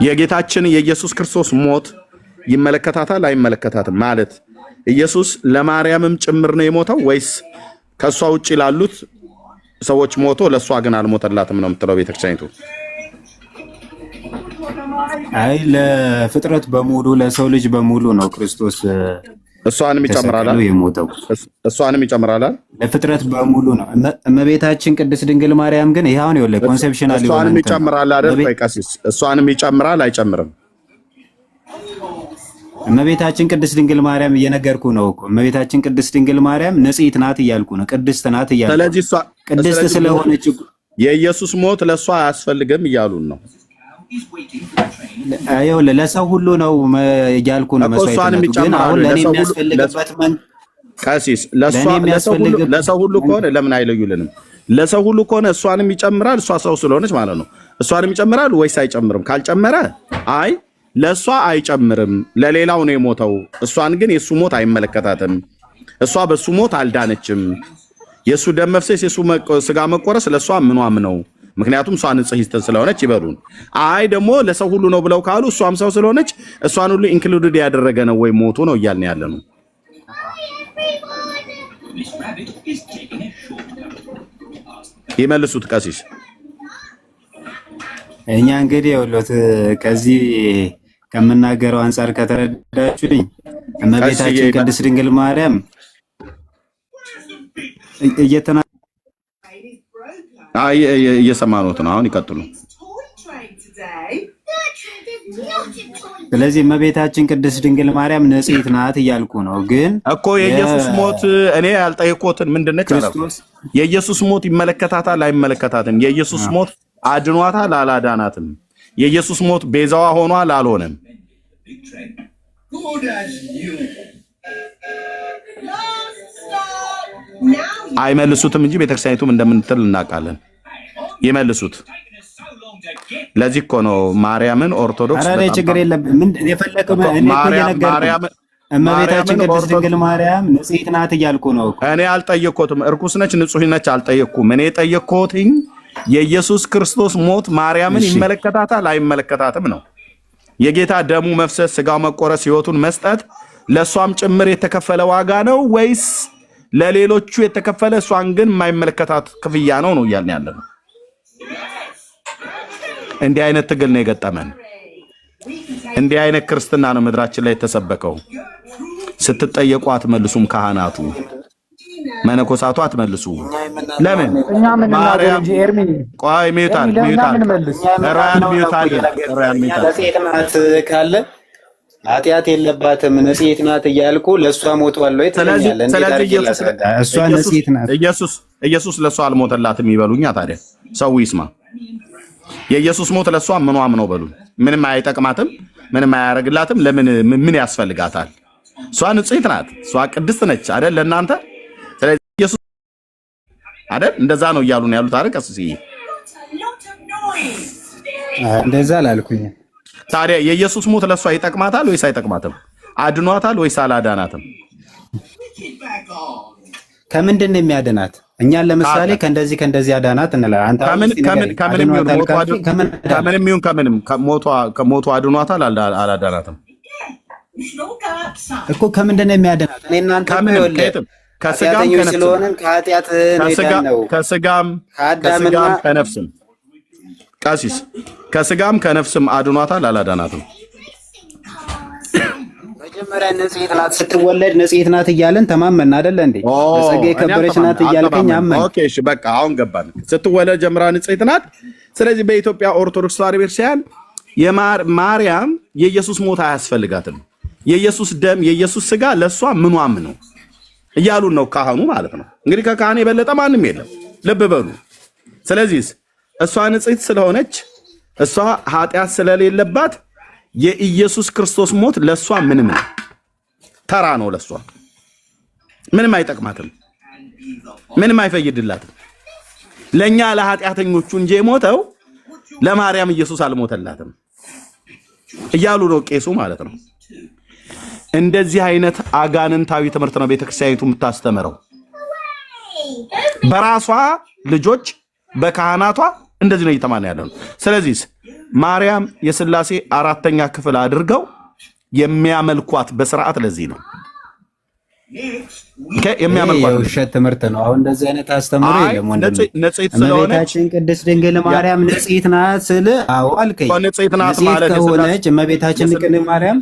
የጌታችን የኢየሱስ ክርስቶስ ሞት ይመለከታታል አይመለከታትም? ማለት ኢየሱስ ለማርያምም ጭምር ነው የሞተው ወይስ ከሷ ውጪ ላሉት ሰዎች ሞቶ ለሷ ግን አልሞተላትም ነው የምትለው ቤተክርስቲያኒቱ? አይ ለፍጥረት በሙሉ ለሰው ልጅ በሙሉ ነው ክርስቶስ እሷንም ይጨምራል የሞተው። እሷንም ይጨምራል ለፍጥረት በሙሉ ነው። እመቤታችን ቅድስት ድንግል ማርያም ግን ይሄውን ይወለ ኮንሴፕሽናል ይሆናል። እሷንም ይጨምራል አይደል? ቆይ ቀሲስ እሷንም ይጨምራል አይጨምርም? እመቤታችን ቅድስት ድንግል ማርያም እየነገርኩ ነው እኮ እመቤታችን ቅድስት ድንግል ማርያም ንጽሕት ናት እያልኩ ነው። ቅድስት ናት እያልኩ። ስለዚህ እሷ ቅድስት ስለሆነች የኢየሱስ ሞት ለሷ አያስፈልግም እያሉን ነው። አየው ለሰው ሁሉ ነው እያልኩ ነው። መስዋዕትነቱ ግን አሁን ለኔ የሚያስፈልግበት ቀሲስ ለሰው ሁሉ ከሆነ ለምን አይለዩልንም? ለሰው ሁሉ ከሆነ እሷንም ይጨምራል። እሷ ሰው ስለሆነች ማለት ነው። እሷንም ይጨምራል ወይስ አይጨምርም? ካልጨመረ አይ ለእሷ አይጨምርም፣ ለሌላው ነው የሞተው። እሷን ግን የእሱ ሞት አይመለከታትም። እሷ በሱ ሞት አልዳነችም። የእሱ ደም መፍሰስ፣ የእሱ ስጋ መቆረስ ለእሷ ምኗም ነው። ምክንያቱም እሷ ንጽሕት ስለሆነች ይበሉን። አይ ደግሞ ለሰው ሁሉ ነው ብለው ካሉ እሷም ሰው ስለሆነች እሷን ሁሉ ኢንክሉድድ ያደረገ ነው ወይ ሞቱ ነው እያልን ያለ ነው። ይመልሱት ቀሲስ። እኛ እንግዲህ ወሎት ከዚህ ከምናገረው አንጻር ከተረዳችሁኝ እመቤታችን ቅድስት ድንግል ማርያም እየሰማኑት ነው። አሁን ይቀጥሉ። ስለዚህ እመቤታችን ቅድስት ድንግል ማርያም ንጽሕት ናት እያልኩ ነው። ግን እኮ የኢየሱስ ሞት እኔ ያልጠየቅኩትን ምንድነች አለ። የኢየሱስ ሞት ይመለከታታል አይመለከታትም? የኢየሱስ ሞት አድኗታል አላዳናትም? የኢየሱስ ሞት ቤዛዋ ሆኗል አልሆነም? አይመልሱትም እንጂ ቤተክርስቲያኒቱም እንደምንትል እናውቃለን። ይመልሱት። ለዚህ እኮ ነው ማርያምን ኦርቶዶክስ አረ ችግር የለም የፈለከው እመቤታችን ቅድስት ድንግል ማርያም ንጽሕት ናት እያልኩ ነው እኮ። እኔ አልጠየቅኩትም እርኩስ ነች ንጹሕ ነች አልጠየቅኩም። እኔ የጠየቅኩትኝ የኢየሱስ ክርስቶስ ሞት ማርያምን ይመለከታታል አይመለከታትም ነው። የጌታ ደሙ መፍሰስ፣ ስጋው መቆረስ፣ ሕይወቱን መስጠት ለእሷም ጭምር የተከፈለ ዋጋ ነው ወይስ ለሌሎቹ የተከፈለ እሷን ግን የማይመለከታት ክፍያ ነው ነው እያልን ያለ ነው። እንዲህ አይነት ትግል ነው የገጠመን። እንዲህ አይነት ክርስትና ነው ምድራችን ላይ የተሰበከው። ስትጠየቁ አትመልሱም። ካህናቱ መነኮሳቱ አትመልሱ። ለምን? ማርያም ቆይ ሚውታል ካለ ኃጢአት የለባትም ንጽሕት ናት እያልኩ ለእሷ ሞቷል ወይ ትለኛለህ? እሷ ንጽሕት ናት። ኢየሱስ ለእሷ አልሞተላትም ይበሉኛ። ታዲያ ሰው ይስማ። የኢየሱስ ሞት ለእሷ ምኗም ነው በሉ። ምንም አይጠቅማትም፣ ምንም አያደርግላትም። ለምን ምን ያስፈልጋታል? እሷ ንጽሕት ናት፣ እሷ ቅድስት ነች አይደል? ለእናንተ ስለዚህ ኢየሱስ አይደል? እንደዛ ነው እያሉ ነው ያሉት አይደል? ቀስስ እንደዛ አላልኩኝ። ታዲያ የኢየሱስ ሞት ለእሷ ይጠቅማታል ወይስ አይጠቅማትም? አድኗታል ወይስ አላዳናትም? ከምንድን ነው የሚያድናት? እኛን ለምሳሌ ከእንደዚህ አዳናት እንላለን። አንተ ሞቷ አድኗታል አላዳናትም እኮ። ከምንድን ነው የሚያድናት? እኔ እናንተ ከስጋም ከነፍስም ቀሲስ ከስጋም ከነፍስም አድኗታል አላዳናትም? መጀመሪያ ንጽሕት ናት፣ ስትወለድ ንጽሕት ናት እያለን ተማመን አይደለ እንዴ? በጸጋ የከበረች ናት እያልከኝ አመን። ኦኬ እሺ በቃ አሁን ገባን። ስትወለድ ጀምራ ንጽሕት ናት። ስለዚህ በኢትዮጵያ ኦርቶዶክስ ተዋሕዶ ቤተክርስቲያን ማርያም የኢየሱስ ሞት አያስፈልጋትም፣ የኢየሱስ ደም የኢየሱስ ስጋ ለእሷ ምኗም ነው እያሉን ነው ካህኑ ማለት ነው። እንግዲህ ከካህን የበለጠ ማንም የለም። ልብ በሉ። ስለዚህ እሷ ንጽሕት ስለሆነች እሷ ኃጢአት ስለሌለባት የኢየሱስ ክርስቶስ ሞት ለእሷ ምንም ነው፣ ተራ ነው። ለእሷ ምንም አይጠቅማትም፣ ምንም አይፈይድላትም። ለእኛ ለኃጢአተኞቹ እንጂ የሞተው ለማርያም ኢየሱስ አልሞተላትም እያሉ ነው ቄሱ ማለት ነው። እንደዚህ አይነት አጋንንታዊ ትምህርት ነው ቤተክርስቲያኒቱ የምታስተምረው። በራሷ ልጆች በካህናቷ እንደዚህ ነው እየተማነ ያለው። ስለዚህ ማርያም የሥላሴ አራተኛ ክፍል አድርገው የሚያመልኳት በስርዓት ለዚህ ነው የሚያመልኳት። የውሸት ትምህርት ነው። አሁን እንደዚህ አይነት አስተምሮ የለም ወንድሜ። ንጽሕት ስለሆነች እመቤታችን ቅድስት ድንግል ማርያም ንጽሕት ናት ስል አዎ አልከኝ። ንጽሕት ናት ማለት ከሆነች እመቤታችን ቅድስት ማርያም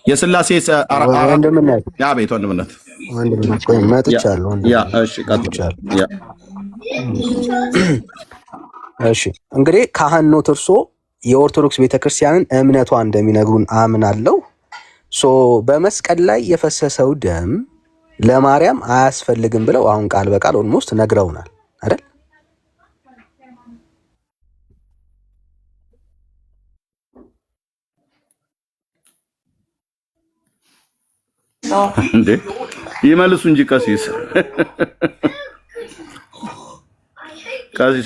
የሥላሴ ወንድምነት አቤት ወንድምነት መጥቻለሁ። እሺ ቀጥቻለሁ። እሺ እንግዲህ ካህን ኖት እርሶ የኦርቶዶክስ ቤተክርስቲያንን እምነቷ እንደሚነግሩን አምናለሁ። በመስቀል ላይ የፈሰሰው ደም ለማርያም አያስፈልግም ብለው አሁን ቃል በቃል ኦልሞስት ነግረውናል አይደል? እንዴ ይመልሱ እንጂ ቀሲስ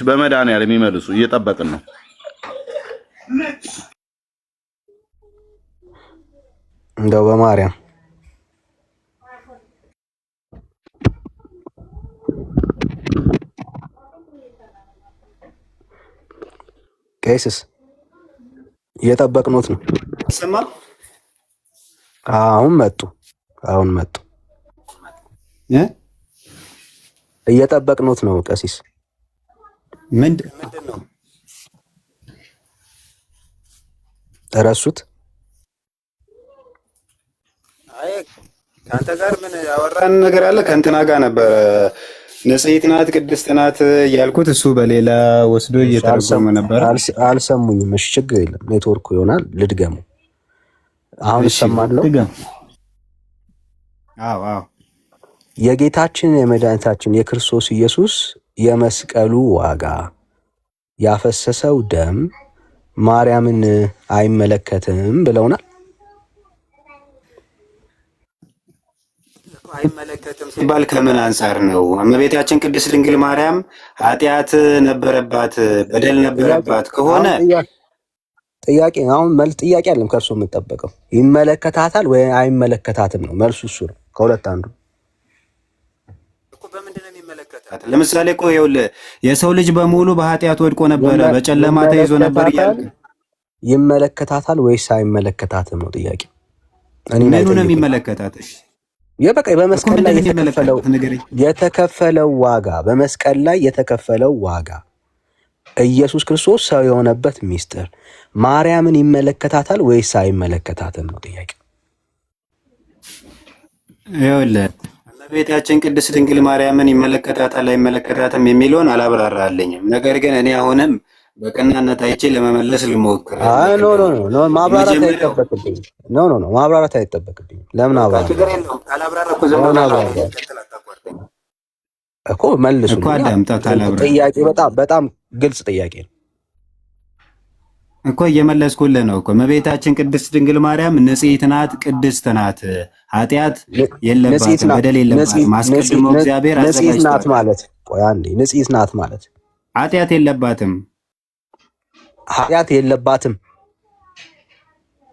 በመድኃኒዓለም ይመልሱ። እየጠበቅን ነው። እንደው በማርያም ቄስስ እየጠበቅኖት ነው። ሰማ አሁን መጡ እየጠበቅኖት ነው። ቀሲስ ምንድን ነው ረሱት? ከአንተ ጋር ምን ያወራን ነገር አለ? ከእንትና ጋር ነበረ ንጽሕት ናት ቅድስት ናት ያልኩት፣ እሱ በሌላ ወስዶ እየተረጎመ ነበር። አልሰሙኝም። እሺ ችግር የለም ኔትወርኩ ይሆናል። ልድገሙ። አሁን እሰማለሁ። አዎ የጌታችን የመድኃኒታችን የክርስቶስ ኢየሱስ የመስቀሉ ዋጋ ያፈሰሰው ደም ማርያምን አይመለከትም ብለውናል። አይመለከትም ሲባል ከምን አንጻር ነው? እመቤታችን ቅድስት ድንግል ማርያም ኃጢአት ነበረባት፣ በደል ነበረባት ከሆነ ጥያቄ አሁን መልስ ጥያቄ አለም ከእርሱ የምጠበቀው ይመለከታታል ወይ አይመለከታትም ነው መልሱ። እሱ ነው ከሁለት አንዱ። በምንድን ነው የሚመለከታት? ለምሳሌ እኮ ይኸውልህ የሰው ልጅ በሙሉ በኃጢአት ወድቆ ነበረ፣ በጨለማ ተይዞ ነበር እያልክ ይመለከታታል ወይስ አይመለከታትም ነው ጥያቄ። ምኑ ነው የሚመለከታት? እሺ የበቃ በመስቀል ላይ የተከፈለው ዋጋ በመስቀል ላይ የተከፈለው ዋጋ ኢየሱስ ክርስቶስ ሰው የሆነበት ሚስጥር ማርያምን ይመለከታታል ወይስ አይመለከታትም ነው ጥያቄ። ይኸውልህ እመቤታችን ቅድስት ድንግል ማርያምን ይመለከታታል አይመለከታትም የሚለውን አላብራራልኝም። ነገር ግን እኔ አሁንም በቀናነት አይቼ ለመመለስ ልሞክር። ኖ ማብራራት አይጠበቅብኝም። ኖ ማብራራት አይጠበቅብኝም። ለምን አብራራ እኮ መልሱ እኮ አዳምጣ። ጥያቄ በጣም ግልጽ ጥያቄ ነው እኮ እየመለስኩልህ ነው እኮ። እመቤታችን ቅድስት ድንግል ማርያም ንጽሕት ናት፣ ቅድስት ናት፣ ኃጢአት የለባትም፣ በደል የለባትም። አስቀድሞ እግዚአብሔር ንጽሕት ናት ማለት ቆይ አንዴ፣ ንጽሕት ናት ማለት ኃጢአት የለባትም። ኃጢአት የለባትም።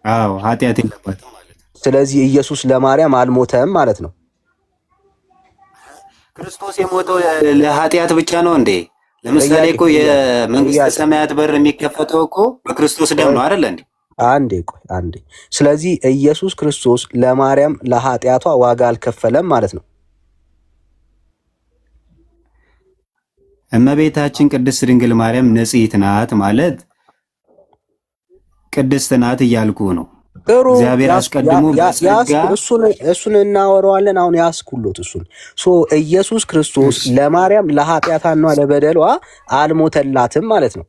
አዎ ኃጢአት የለባትም ማለት ነው። ስለዚህ ኢየሱስ ለማርያም አልሞተም ማለት ነው። ክርስቶስ የሞተው ለኃጢአት ብቻ ነው እንዴ? ለምሳሌ እኮ የመንግስተ ሰማያት በር የሚከፈተው እኮ በክርስቶስ ደም ነው አይደል እንዴ? አንዴ ስለዚህ ኢየሱስ ክርስቶስ ለማርያም ለኃጢአቷ ዋጋ አልከፈለም ማለት ነው። እመቤታችን ቅድስት ድንግል ማርያም ንጽሕት ናት ማለት ቅድስት ናት እያልኩ ነው። እግዚአብሔር አስቀድሞ እሱን እናወራዋለን። አሁን ያስኩሎት እሱን ኢየሱስ ክርስቶስ ለማርያም ለኃጢአቷና ለበደሏ አልሞተላትም ማለት ነው።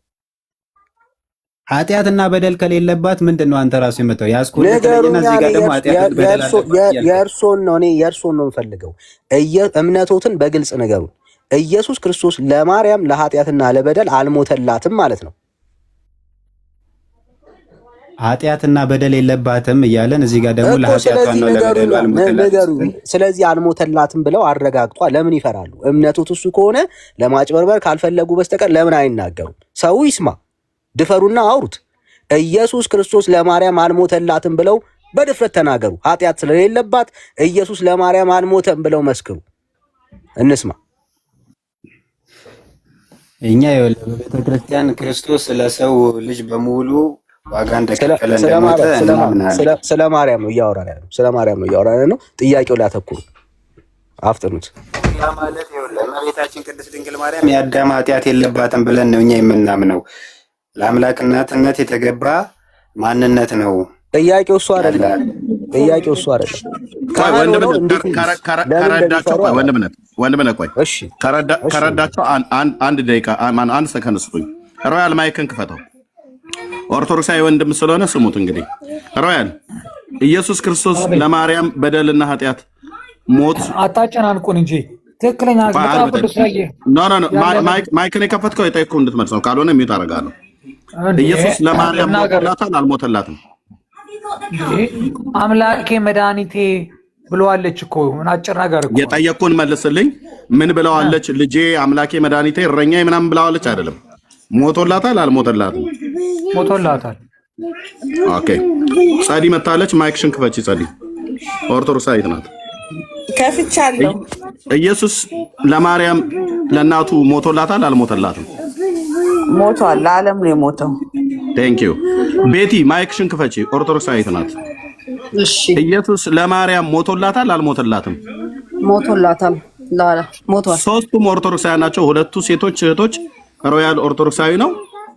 ኃጢአትና በደል ከሌለባት ምንድን ነው አንተ ራሱ የምትለው? ያስኩልኝና እዚህ ጋር ደግሞ ኃጢአት በደል አለ። የእርሶን ነው የምፈልገው። እምነቶትን በግልጽ ነገሩን። ኢየሱስ ክርስቶስ ለማርያም ለኃጢአትና ለበደል አልሞተላትም ማለት ነው። ኃጢአትና በደል የለባትም እያለን እዚህ ጋር ደግሞ ለኃጢአቷና ለበደሉ አልሞተላትም። ስለዚህ አልሞተላትም ብለው አረጋግጧ። ለምን ይፈራሉ? እምነቱት እሱ ከሆነ ለማጭበርበር ካልፈለጉ በስተቀር ለምን አይናገሩም? ሰው ይስማ፣ ድፈሩና አውሩት። ኢየሱስ ክርስቶስ ለማርያም አልሞተላትም ብለው በድፍረት ተናገሩ። ኃጢአት ስለሌለባት ኢየሱስ ለማርያም አልሞተም ብለው መስክሩ። እንስማ። እኛ በቤተ ክርስቲያን ክርስቶስ ለሰው ልጅ በሙሉ ዋጋ እንደከፈለ እንደሞተ እናምናለን። ስለ ማርያም ነው እያወራን ያለው። ስለ ማርያም ነው እያወራን ነው። ጥያቄው ላይ አተኩሩ። አፍጥኑት። ያ ማለት ይኸውልህ እመቤታችን ቅድስት ድንግል ማርያም የአዳም ኃጢአት የለባትም ብለን ነው እኛ የምናምነው። ለአምላክ እናትነት የተገባ ማንነት ነው። ጥያቄው እሱ አይደለም። ከረዳቸው አንድ ደቂቃ አንድ ሰከንድ ስጡኝ። ሮያል ማይክን ክፈተው። ኦርቶዶክሳዊ ወንድም ስለሆነ ስሙት። እንግዲህ ሮያል ኢየሱስ ክርስቶስ ለማርያም በደልና ኃጢአት ሞት አታጨናንቁን እንጂ ትክክለኛ ማይክን የከፈትከው የጠየቅኩህ እንድትመልስ ነው። ካልሆነ ሚዩት አደርጋለሁ። ኢየሱስ ለማርያም ሞቶላታል አልሞተላትም? አምላኬ መድኃኒቴ ብለዋለች እኮ አጭር ነገር እኮ። የጠየቅኩህን መልስልኝ። ምን ብለዋለች? ልጄ አምላኬ መድኃኒቴ እረኛዬ ምናምን ብለዋለች አይደለም? ሞቶላታል አልሞተላትም? ሞቶላታል። ኦኬ ጸዲ መታለች። ማይክሽን ክፈቺ ጸዲ። ኦርቶዶክሳዊት ናት። ከፍቻለሁ። ኢየሱስ ለማርያም ለእናቱ ሞቶላታል አልሞተላትም? ሞቷል። ለዓለም ነው የሞተው። ቴንክ ዩ ቤቲ ማይክሽን ክፈቺ። ኦርቶዶክሳዊት ናት። እሺ ኢየሱስ ለማርያም ሞቶላታል አልሞተላትም? ሞቶላታል። ሞቷል። ሶስቱም ኦርቶዶክሳዊ ናቸው። ሁለቱ ሴቶች እህቶች ሮያል ኦርቶዶክሳዊ ነው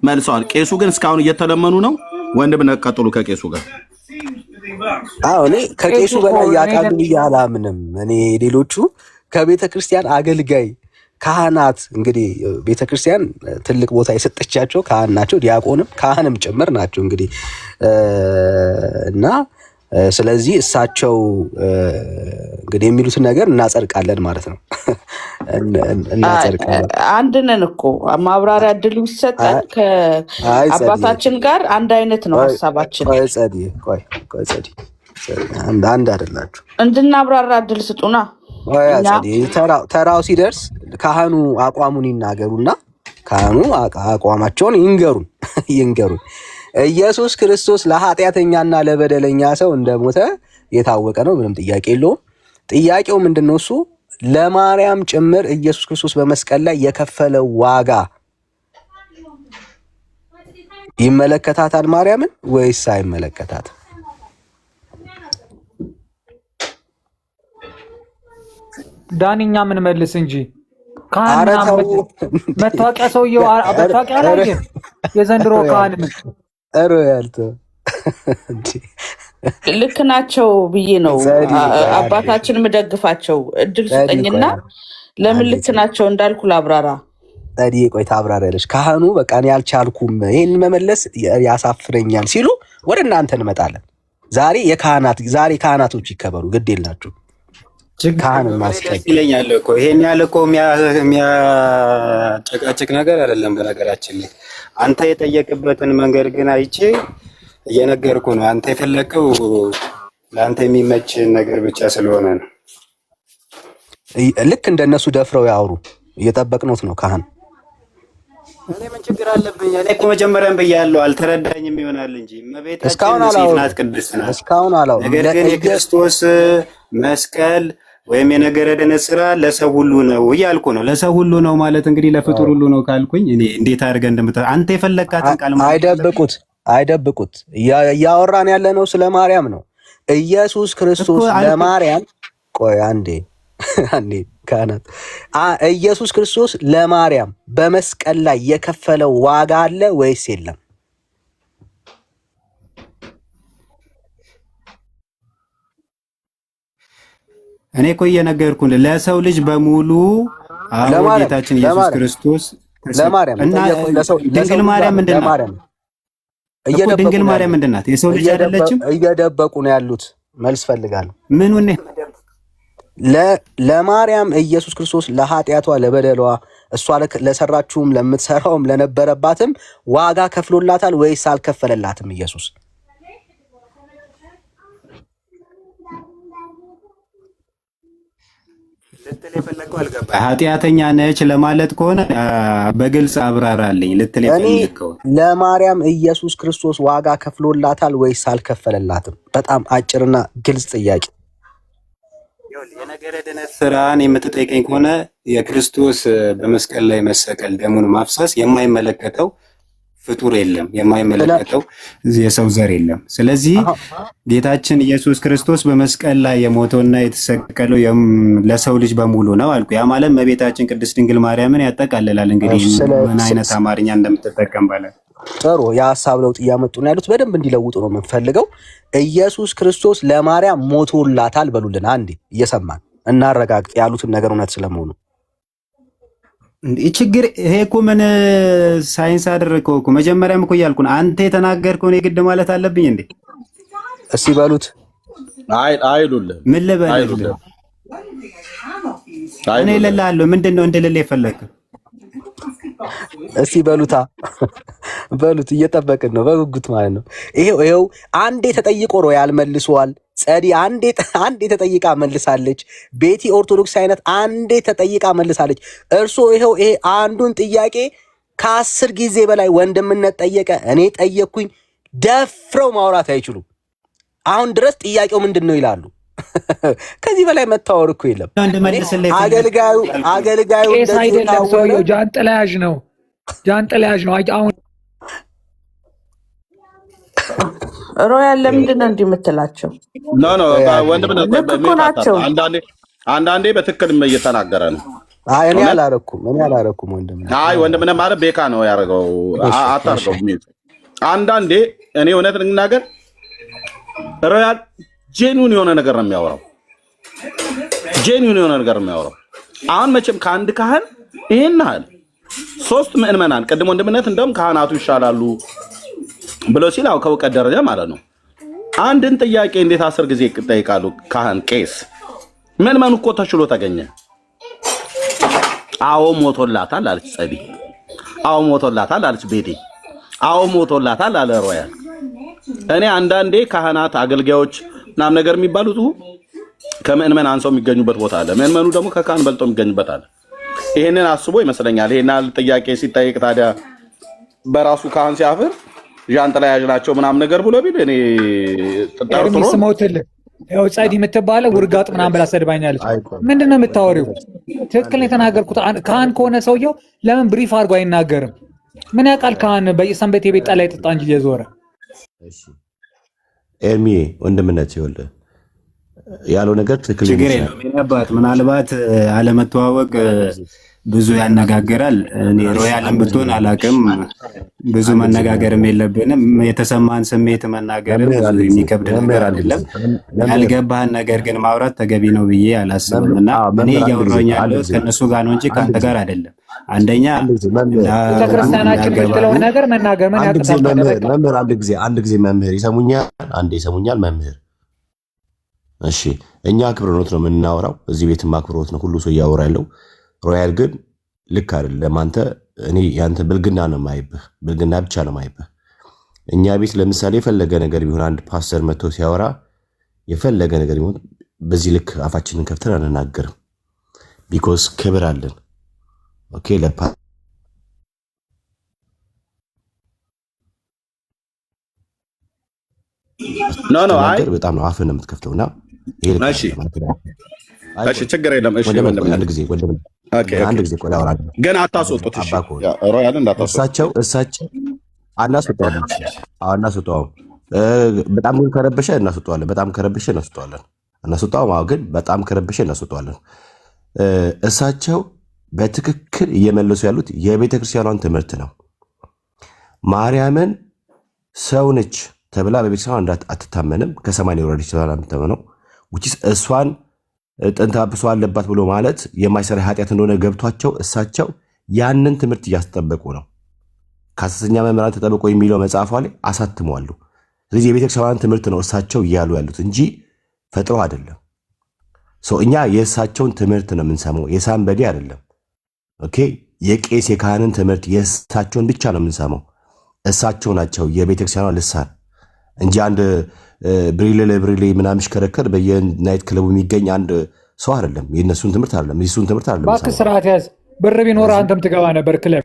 መልሰዋል። ቄሱ ግን እስካሁን እየተለመኑ ነው። ወንድም ነቀጥሉ ከቄሱ ጋር። አዎ እኔ ከቄሱ በላይ ያውቃሉ ብዬ አላምንም። እኔ ሌሎቹ ከቤተ ክርስቲያን አገልጋይ ካህናት፣ እንግዲህ ቤተ ክርስቲያን ትልቅ ቦታ የሰጠቻቸው ካህን ናቸው። ዲያቆንም ካህንም ጭምር ናቸው እንግዲህ እና ስለዚህ እሳቸው እንግዲህ የሚሉትን ነገር እናጸድቃለን ማለት ነው። እናጸድቃለን። አንድ ነን እኮ ማብራሪያ እድል ይሰጣል። ከአባታችን ጋር አንድ አይነት ነው ሀሳባችን። ቆይ ጸዲ አንድ አይደላችሁ። እንድናብራራ እድል ስጡና ተራው ሲደርስ ካህኑ አቋሙን ይናገሩና ካህኑ አቋማቸውን ይንገሩን። ኢየሱስ ክርስቶስ ለኃጢአተኛና ለበደለኛ ሰው እንደሞተ የታወቀ ነው። ምንም ጥያቄ የለውም። ጥያቄው ምንድነው? እሱ ለማርያም ጭምር ኢየሱስ ክርስቶስ በመስቀል ላይ የከፈለው ዋጋ ይመለከታታል ማርያምን ወይስ አይመለከታትም? ዳንኛ ምን መልስ እንጂ መታወቂያ ሰውየው መታወቂያ ላይ የዘንድሮ ካህን ያልተ ልክ ናቸው ብዬ ነው አባታችን ምደግፋቸው። እድል ስጠኝና ለምን ልክ ናቸው እንዳልኩ ላብራራ። ታዲያ ቆይ ታብራራለሽ። ካህኑ በቃ እኔ አልቻልኩም ይሄን መመለስ ያሳፍረኛል ሲሉ ወደ እናንተ እንመጣለን። ዛሬ ካህናቶች ይከበሩ፣ ግድ የላችሁ። ካህን ማስቀደም ይለኛል እኮ ይሄን ያለ እኮ የሚያጨቃጭቅ ነገር አይደለም። በነገራችን ላይ አንተ የጠየቅበትን መንገድ ግን አይቼ እየነገርኩ ነው። አንተ የፈለከው ለአንተ የሚመች ነገር ብቻ ስለሆነ ነው። ልክ እንደነሱ ደፍረው ያወሩ እየጠበቅነው ነው። ካህን እኔ ምን ችግር አለብኝ? እኔ እኮ መጀመሪያም ብያለሁ፣ አልተረዳኝም ይሆናል እንጂ እመቤታችን እስካሁን ናት፣ ቅድስት ናት። እስካሁን አላወሩ። ነገር ግን የክርስቶስ መስቀል ወይም የነገረ ድነት ስራ ለሰው ሁሉ ነው እያልኩ ነው። ለሰው ሁሉ ነው ማለት እንግዲህ ለፍጡር ሁሉ ነው ካልኩኝ እኔ እንዴት አድርገን አንተ የፈለካትን ቃል አይደብቁት። እያወራን ያለ ነው ስለ ማርያም ነው። ኢየሱስ ክርስቶስ ለማርያም ቆይ አንዴ ካህናት ኢየሱስ ክርስቶስ ለማርያም በመስቀል ላይ የከፈለው ዋጋ አለ ወይስ የለም? እኔ እኮ እየነገርኩህ ለሰው ልጅ በሙሉ ጌታችን ኢየሱስ ክርስቶስ ለማርያም ድንግል ማርያም ምንድን ናት? ድንግል ማርያም ምንድን ናት? የሰው ልጅ አይደለችም? እየደበቁ ነው ያሉት። መልስ ፈልጋለሁ። ምኑን ለማርያም ኢየሱስ ክርስቶስ ለኃጢአቷ ለበደሏ እሷ ለሰራችውም ለምትሰራውም ለነበረባትም ዋጋ ከፍሎላታል ወይስ አልከፈለላትም? ኢየሱስ ልትል የፈለከው አልገባኝ። ኃጢአተኛ ነች ለማለት ከሆነ በግልጽ አብራራልኝ። ልትል የፈለከው ለማርያም ኢየሱስ ክርስቶስ ዋጋ ከፍሎላታል ወይስ አልከፈለላትም? በጣም አጭርና ግልጽ ጥያቄ። የነገረ ድነት ስራን የምትጠይቀኝ ከሆነ የክርስቶስ በመስቀል ላይ መሰቀል ደሙን ማፍሰስ የማይመለከተው ፍጡር የለም፣ የማይመለከተው የሰው ዘር የለም። ስለዚህ ጌታችን ኢየሱስ ክርስቶስ በመስቀል ላይ የሞተውና የተሰቀለው ለሰው ልጅ በሙሉ ነው አልኩ። ያ ማለት እመቤታችን ቅድስት ድንግል ማርያምን ያጠቃልላል። እንግዲህ ምን አይነት አማርኛ እንደምትጠቀም ባለ ጥሩ የሀሳብ ለውጥ እያመጡ ነው ያሉት። በደንብ እንዲለውጡ ነው የምንፈልገው። ኢየሱስ ክርስቶስ ለማርያም ሞቶላታል በሉልን አንዴ፣ እየሰማን እናረጋግጥ ያሉትን ነገር እውነት ስለመሆኑ። ችግር ይሄ እኮ ምን ሳይንስ አደረከው እኮ። መጀመሪያም እኮ እያልኩ ነው አንተ የተናገርከውን የግድ ማለት አለብኝ እንዴ? እስቲ በሉት። አይሉልህ ምን ልበልህ? እኔ እልልሃለሁ። ምንድን ነው እንድልልህ የፈለግህ? እስቲ በሉታ በሉት። እየጠበቅን ነው በጉጉት ማለት ነው። ይሄው አንዴ ተጠይቆ ነው ያልመልሷል። ጸዲ አንዴ ተጠይቃ መልሳለች። ቤቲ ኦርቶዶክስ አይነት አንዴ ተጠይቃ መልሳለች። እርሶ ይሄው ይሄ አንዱን ጥያቄ ከ10 ጊዜ በላይ ወንድምነት ጠየቀ፣ እኔ ጠየቅኩኝ። ደፍረው ማውራት አይችሉም። አሁን ድረስ ጥያቄው ምንድን ነው ይላሉ። ከዚህ በላይ መታወር እኮ የለም። አገልጋዩ ቄስ አይደለም ሰውየው፣ ጃንጥላ ያዥ ነው። አሁን ሮያል ለምንድን ነው እንዲህ የምትላቸው? ወንድም ናቸው። አንዳንዴ በትክክል እየተናገረ ነው። እኔ አላረኩም ወንድም። ወንድምነት ማለት ቤካ ነው ያደረገው። አታርገው። አንዳንዴ እኔ እውነት ልናገር ሮያል ጄኒውን የሆነ ነገር ነው የሚያወራው። አሁን መቼም ከአንድ ካህን ይሄን ያህል 3 ምዕመናን ቅድም ወንድምነት እንደውም ካህናቱ ይሻላሉ ብሎ ሲል ከእውቀት ደረጃ ማለት ነው። አንድን ጥያቄ እንዴት 10 ጊዜ ይጠይቃሉ? ካህን ቄስ ምዕመኑ እኮ ተችሎ ተገኘ። አዎ ሞቶላታል አለች ጸዲ። አዎ ሞቶላታል አለች ቤቴ። አዎ ሞቶላታል አለ ሮያል። እኔ አንዳንዴ ካህናት አገልጋዮች ምናምን ነገር የሚባሉት ከምዕመን አንሰው የሚገኙበት ቦታ አለ። ምዕመኑ ደግሞ ከካህን በልጦ የሚገኝበት አለ። ይሄንን አስቦ ይመስለኛል ይሄን ጥያቄ ሲጠይቅ ታዲያ በራሱ ካህን ሲያፍር ጃንጥላ ያዥ ናቸው ምናምን ነገር ብሎ ቢል እኔ ተጣርቶ ስሞትልህ ያው ጸዲ የምትባለው ውርጋጥ ምናምን ብላ ሰድባኛለች። ምንድን ነው የምታወሪው? ትክክል ነው የተናገርኩት። ካህን ከሆነ ሰውየው ለምን ብሪፍ አድርጎ አይናገርም? ምን ያውቃል ካህን? በየሰንበት የቤት ጠላ ይጠጣ እንጂ እየዞረ ኤርሚ ወንድምነት ይኸውልህ ያለው ነገር ትክክል ችግር የለም። ምናልባት አለመተዋወቅ ብዙ ያነጋግራል። እኔ ሮያልን ብትሆን አላውቅም፣ ብዙ መነጋገርም የለብንም። የተሰማን ስሜት መናገር የሚከብድ ነገር አይደለም። ያልገባህን ነገር ግን ማውራት ተገቢ ነው ብዬ አላስብም። እና እኔ እያወራሁኝ ያለሁት ከእነሱ ጋር ነው እንጂ ከአንተ ጋር አይደለም። አንደኛ ቤተክርስቲያናችን የምትለውን ነገር መናገር ምን ያቅታል? መምህር አንድ ጊዜ መምህር ይሰሙኛል? አንዴ ይሰሙኛል መምህር? እሺ እኛ አክብሮት ነው የምናወራው፣ እዚህ ቤትም አክብሮት ነው ሁሉ ሰው እያወራ ያለው። ሮያል ግን ልክ አይደለም። አንተ እኔ ያንተ ብልግና ነው የማይብህ፣ ብልግና ብቻ ነው የማይብህ። እኛ ቤት ለምሳሌ የፈለገ ነገር ቢሆን አንድ ፓስተር መጥቶ ሲያወራ የፈለገ ነገር ቢሆን በዚህ ልክ አፋችንን ከፍተን አንናገርም። ቢኮዝ ክብር አለን። ኦኬ ለፓ አይ በጣም ነው አፍህን የምትከፍተውና እሺ ችግር የለም። እሺ አንድ ጊዜ ቆይ ላውራ። ግን አታስወጡት። እሺ ሮያልን እንዳታስወጡ። እሳቸው አናስወጣውም። በጣም ግን ከረበሸ እናስወጣዋለን። በጣም ከረበሸ እናስወጣዋለን። ግን በጣም ከረበሸ እናስወጣዋለን። እሳቸው በትክክል እየመለሱ ያሉት የቤተ ክርስቲያኗን ትምህርት ነው። ማርያምን ሰው ነች ተብላ በቤተክርስቲያኗ አትታመንም። ከሰማይ የወረደች ተብላ የምትታመነው እሷን ጥንተ አብሶ አለባት ብሎ ማለት የማይሰራ ኃጢአት እንደሆነ ገብቷቸው እሳቸው ያንን ትምህርት እያስጠበቁ ነው። ከሐሰተኛ መምህራን ተጠብቆ የሚለው መጽሐፏ ላይ አሳትመዋሉ። ስለዚህ የቤተክርስቲያን ትምህርት ነው እሳቸው እያሉ ያሉት እንጂ ፈጥሮ አይደለም። እኛ የእሳቸውን ትምህርት ነው የምንሰማው፣ የሳንበዴ አይደለም። ኦኬ የቄስ የካህንን ትምህርት የእሳቸውን ብቻ ነው የምንሰማው። እሳቸው ናቸው የቤተክርስቲያኗ ልሳን እንጂ አንድ ብሪሌ ምናምን ሽከረከር በየናይት ክለቡ የሚገኝ አንድ ሰው አይደለም። የእነሱን ትምህርት አይደለም፣ የእሱን ትምህርት አይደለም። እባክህ ስርዓት ያዝ። ብር ቢኖር አንተም ትገባ ነበር ክለብ።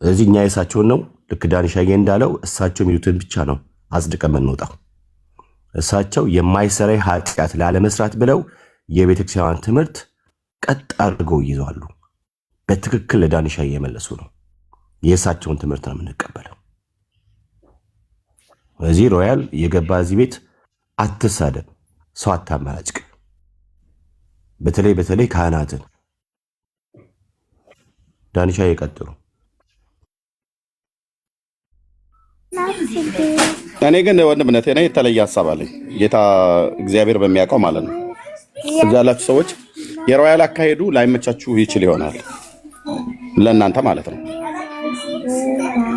እዚህ እኛ የእሳቸውን ነው ልክ ዳንሻዬ እንዳለው እሳቸው የሚሉትን ብቻ ነው አጽድቀን የምንወጣው። እሳቸው የማይሰራ ኃጢአት ላለመስራት ብለው የቤተክርስቲያን ትምህርት ቀጥ አድርገው ይይዛሉ። በትክክል ለዳንሻዬ የመለሱ ነው። የእሳቸውን ትምህርት ነው የምንቀበለው። እዚህ ሮያል የገባ እዚህ ቤት አትሳደብ፣ ሰው አታመናጭቅ። በተለይ ካህናትን። ዳንሻዬ ይቀጥሉ። እኔ ግን ወንድምነት እኔ የተለየ ሀሳብ አለኝ። ጌታ እግዚአብሔር በሚያውቀው ማለት ነው። እዛ ያላችሁ ሰዎች የሮያል አካሄዱ ላይመቻችሁ ይችል ይሆናል፣ ለእናንተ ማለት ነው።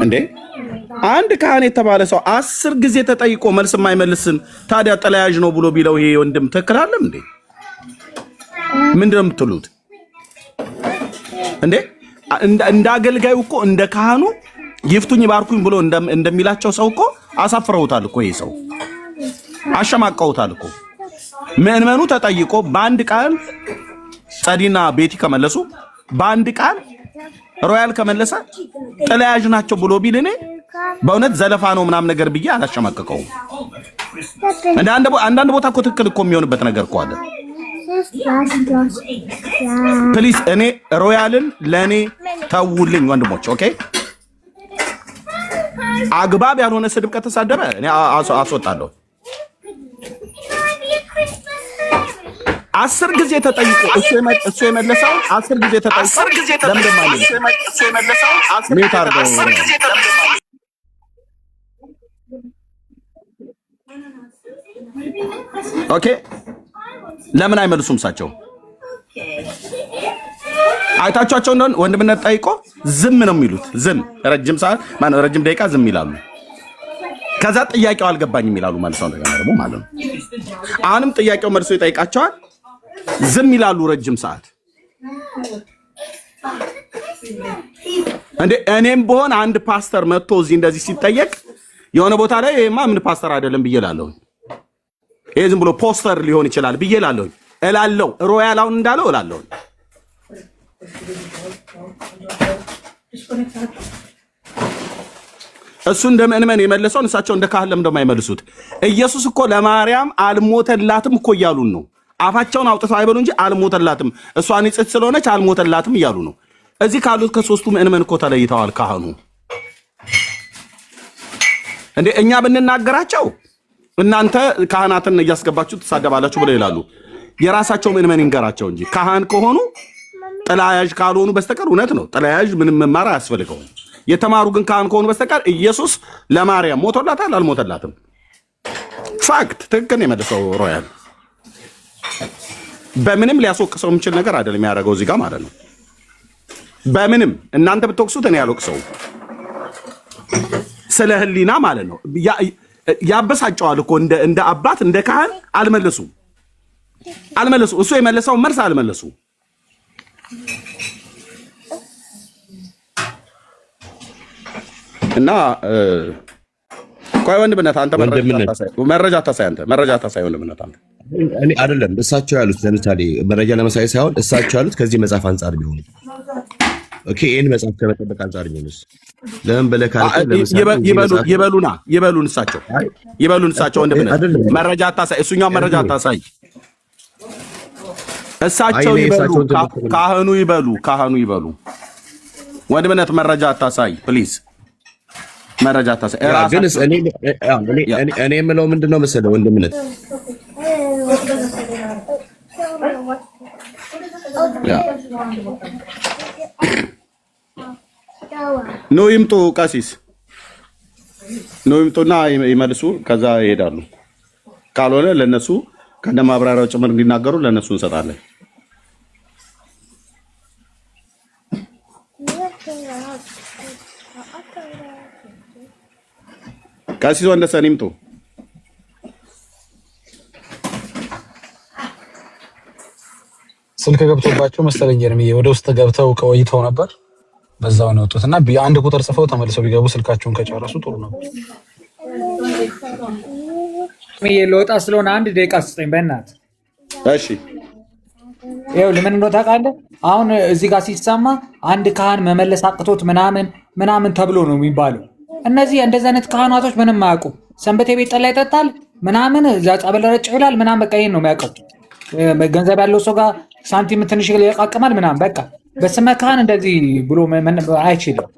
እንዴ አንድ ካህን የተባለ ሰው 10 ጊዜ ተጠይቆ መልስ የማይመልስን ታዲያ ጠላያዥ ነው ብሎ ቢለው ይሄ ወንድም ትክክል አይደለም እንዴ? ምንድነው የምትሉት እንዴ? እንደ አገልጋዩ እኮ እንደ ካህኑ ይፍቱኝ ባርኩኝ ብሎ እንደሚላቸው ሰው እኮ አሳፍረውታል እኮ። ይሄ ሰው አሸማቀውታል እኮ። ምዕመኑ ተጠይቆ በአንድ ቃል ጸዲና ቤቲ ከመለሱ፣ በአንድ ቃል ሮያል ከመለሰ ጠላያዥ ናቸው ብሎ ቢል እኔ በእውነት ዘለፋ ነው ምናምን ነገር ብዬ አላሸማቀቀውም። አንዳንድ ቦታ እኮ ትክክል እኮ የሚሆንበት ነገር እኮ አለ። ፕሊስ እኔ ሮያልን ለእኔ ተውልኝ ወንድሞች። ኦኬ አግባብ ያልሆነ ስድብ ከተሳደበ እኔ አስወጣለሁ። 10 ጊዜ ተጠይቆ እሱ የመለሰው 10 ጊዜ ተጠይቆ ለምን ማለት እሱ የመለሰው 10 ጊዜ ተጠይቆ ኦኬ ለምን አይመልሱም? እሳቸው አይታችኋቸው እንደሆነ ወንድምነት ጠይቆ ዝም ነው የሚሉት። ዝም ረጅም ሰዓት ማለት ረጅም ደቂቃ ዝም ይላሉ። ከዛ ጥያቄው አልገባኝም ይላሉ ማለት ነው። ደግሞ ማለት ነው አሁንም ጥያቄው መልሶ ይጠይቃቸዋል፣ ዝም ይላሉ ረጅም ሰዓት። እንዴ እኔም በሆነ አንድ ፓስተር መጥቶ እዚህ እንደዚህ ሲጠየቅ የሆነ ቦታ ላይ ይሄማ ምን ፓስተር አይደለም ብዬ እላለሁ። ይሄ ዝም ብሎ ፖስተር ሊሆን ይችላል ብዬ እላለሁ። ሮያል አሁን እንዳለው እላለሁ። እሱ እንደ ምእመን የመለሰውን እሳቸው እንደ ካህን ለምን እንደማይመልሱት? ኢየሱስ እኮ ለማርያም አልሞተላትም እኮ እያሉን ነው። አፋቸውን አውጥተው አይበሉ እንጂ አልሞተላትም፣ እሷ ንጽሕት ስለሆነች አልሞተላትም እያሉ ነው። እዚህ ካሉት ከሶስቱ ምእመን እኮ ተለይተዋል ካህኑ። እንዴ እኛ ብንናገራቸው እናንተ ካህናትን እያስገባችሁ ትሳደባላችሁ ብለው ይላሉ። የራሳቸው ምእመን ይንገራቸው እንጂ ካህን ከሆኑ ጥላያዥ ካልሆኑ በስተቀር እውነት ነው፣ ጥላያዥ ምንም መማር አያስፈልገውም። የተማሩ ግን ካህን ከሆኑ በስተቀር ኢየሱስ ለማርያም ሞቶላታል አልሞተላትም? ፋክት ትክክል የመለሰው ሮያል። በምንም ሊያስወቅሰው የሚችል ነገር አይደለም የሚያደርገው እዚህ ጋር ማለት ነው። በምንም እናንተ ብትወቅሱት እኔ ያልወቅሰው ስለ ህሊና ማለት ነው። ያበሳጨዋል እኮ እንደ አባት እንደ ካህን አልመለሱ። እሱ የመለሰውን መልስ አልመለሱ። እና ቆይ ወንድምነት አንተ መረጃ ታሳይ ወንድምነት አንተ እኔ አይደለም እሳቸው ያሉት። ለምሳሌ መረጃ ለመሳይ ሳይሆን እሳቸው ያሉት ከዚህ መጽሐፍ አንጻር ቢሆን ኦኬ፣ ይሄን መጽሐፍ ከመጠበቅ አንጻር ቢሆንስ ለምን ይበሉን እሳቸው ወንድምነት መረጃ ታሳይ። እሱኛው መረጃ ታሳይ። እሳቸው ይበሉ፣ ካህኑ ይበሉ። ወንድምነት መረጃ ታሳይ ፕሊዝ። መረጃ ታሳይ። ግን እኔ የምለው ምንድነው መሰለህ ወንድምነት ኖ ይምጡ፣ ቀሲስ ኖ ይምጡና ይመልሱ። ከዛ ይሄዳሉ። ካልሆነ ለነሱ ከነ ማብራሪያው ጭምር እንዲናገሩ ለነሱ እንሰጣለን። ቀሲስ ወንደሰን ይምጡ። ስልክ ገብቶባቸው መሰለኝ ጀርሚዬ ወደ ውስጥ ገብተው ቆይተው ነበር። በዛው ነው ወጡትና አንድ ቁጥር ጽፈው ተመልሰው ቢገቡ ስልካቸውን ከጨረሱ ጥሩ ነው። ለወጣ ስለሆነ 1 ደቂቃ ስጠኝ በእናትህ። እሺ ይኸውልህ ምን እንደው ታውቃለህ፣ አሁን እዚህ ጋር ሲሰማ አንድ ካህን መመለስ አቅቶት ምናምን ተብሎ ነው የሚባለው። እነዚህ እንደዚህ አይነት ካህናቶች ምንም አያውቁም። ሰንበቴ ቤት ጠላ ይጠጣል ምናምን፣ እዛ ጸበል ረጭ ይላል ምናምን፣ በቃ ይሄን ነው የሚያውቀው። ገንዘብ ያለው ሰው ጋር ሳንቲም ትንሽ ይለቃቅማል ምናምን፣ በቃ በስመ ካህን እንደዚህ ብሎ አይችልም።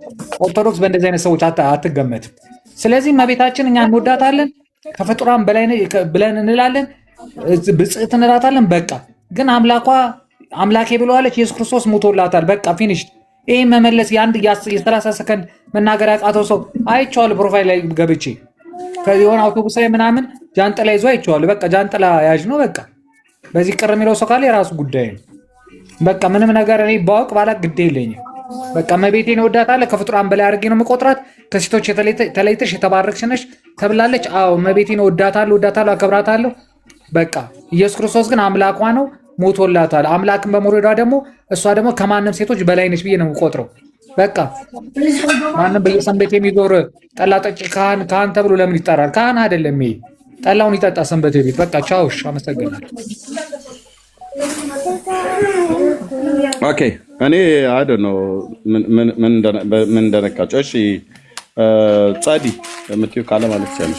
ኦርቶዶክስ በእንደዚህ አይነት ሰዎች አትገመትም። ስለዚህ እመቤታችን እኛ እንወዳታለን፣ ከፍጡራን በላይ ብለን እንላለን፣ ብጽዕት እንላታለን። በቃ ግን አምላኬ ብለዋለች። ኢየሱስ ክርስቶስ ሞቶላታል። በቃ ፊኒሽ። ይሄ መመለስ የ30 ሰከንድ መናገር ያቃተው ሰው አይቼዋለሁ። ፕሮፋይል ላይ ገብቼ የሆነ አውቶቡስ ላይ ምናምን ጃንጥላ ይዞ አይቼዋለሁ። በቃ ጃንጥላ ያዥ ነው። በቃ በዚህ ቅር የሚለው ሰው ካለ የራሱ ጉዳይ ነው። በቃ ምንም ነገር እኔ ባውቅ ባላቅ ግድ የለኝም። በቃ እመቤቴን እወዳታለሁ፣ ከፍጡራን በላይ አድርጌ ነው የምቆጥራት። ከሴቶች ተለይተሽ የተባረክሽ ነሽ ተብላለች። አዎ እመቤቴን እወዳታለሁ፣ አከብራታለሁ። በቃ ኢየሱስ ክርስቶስ ግን አምላኳ ነው፣ ሞቶላታል። አምላክን በመውደዷ ደግሞ እሷ ደግሞ ከማንም ሴቶች በላይ ነች ብዬ ነው የምቆጥረው። በቃ ማንም በየሰንበት የሚዞር ጠላ ጠጭ ካህን ተብሎ ለምን ይጠራል? ካህን አይደለም ይሄ። ጠላውን ይጠጣ ሰንበት ቤት። በቃ ቻውሽ፣ አመሰግናለሁ። ኦኬ እኔ አይደ ነው ምን እንደነካቸው። እሺ ጸዲ የምትይው ካለ ማለት ይቻላል።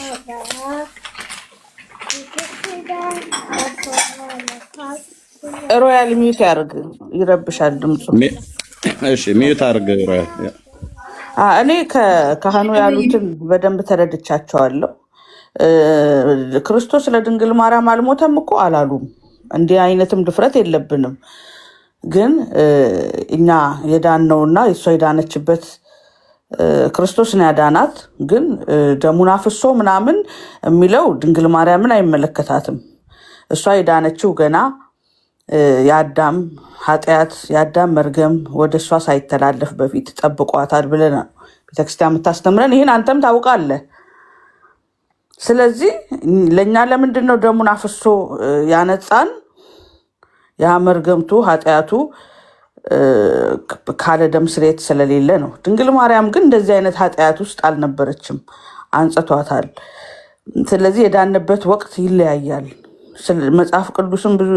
ሮያል ሚዩት ያርግ፣ ይረብሻል ድምፁ። እሺ ሚዩት አርግ ሮያል። እኔ ከካህኑ ያሉትን በደንብ ተረድቻቸዋለሁ። ክርስቶስ ለድንግል ማርያም አልሞተም እኮ አላሉም። እንዲህ አይነትም ድፍረት የለብንም። ግን እኛ የዳነውና እሷ የዳነችበት ክርስቶስ ነው ያዳናት። ግን ደሙን አፍሶ ምናምን የሚለው ድንግል ማርያምን አይመለከታትም። እሷ የዳነችው ገና የአዳም ኃጢአት የአዳም መርገም ወደ እሷ ሳይተላለፍ በፊት ጠብቋታል ብለን ቤተክርስቲያን የምታስተምረን። ይህን አንተም ታውቃለህ። ስለዚህ ለእኛ ለምንድን ነው ደሙን አፍሶ ያነጻን? ያ መርገምቱ ኃጢአቱ ካለ ደም ስርየት ስለሌለ ነው። ድንግል ማርያም ግን እንደዚህ አይነት ኃጢአት ውስጥ አልነበረችም፣ አንጽቷታል። ስለዚህ የዳንበት ወቅት ይለያያል። መጽሐፍ ቅዱስም ብዙ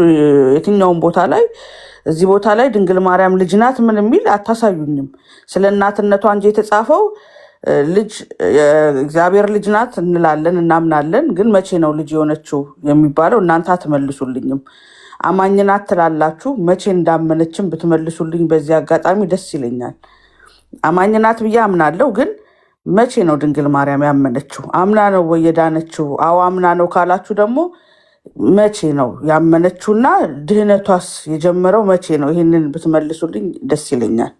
የትኛውን ቦታ ላይ እዚህ ቦታ ላይ ድንግል ማርያም ልጅ ናት ምን የሚል አታሳዩኝም። ስለ እናትነቷ እንጂ የተጻፈው ልጅ እግዚአብሔር ልጅ ናት እንላለን እናምናለን። ግን መቼ ነው ልጅ የሆነችው የሚባለው እናንተ አትመልሱልኝም። አማኝ ናት ትላላችሁ። መቼ እንዳመነችም ብትመልሱልኝ በዚህ አጋጣሚ ደስ ይለኛል። አማኝ ናት ብዬ አምናለሁ። ግን መቼ ነው ድንግል ማርያም ያመነችው? አምና ነው ወይ የዳነችው? አዎ አምና ነው ካላችሁ ደግሞ መቼ ነው ያመነችውና ድህነቷስ የጀመረው መቼ ነው? ይህንን ብትመልሱልኝ ደስ ይለኛል።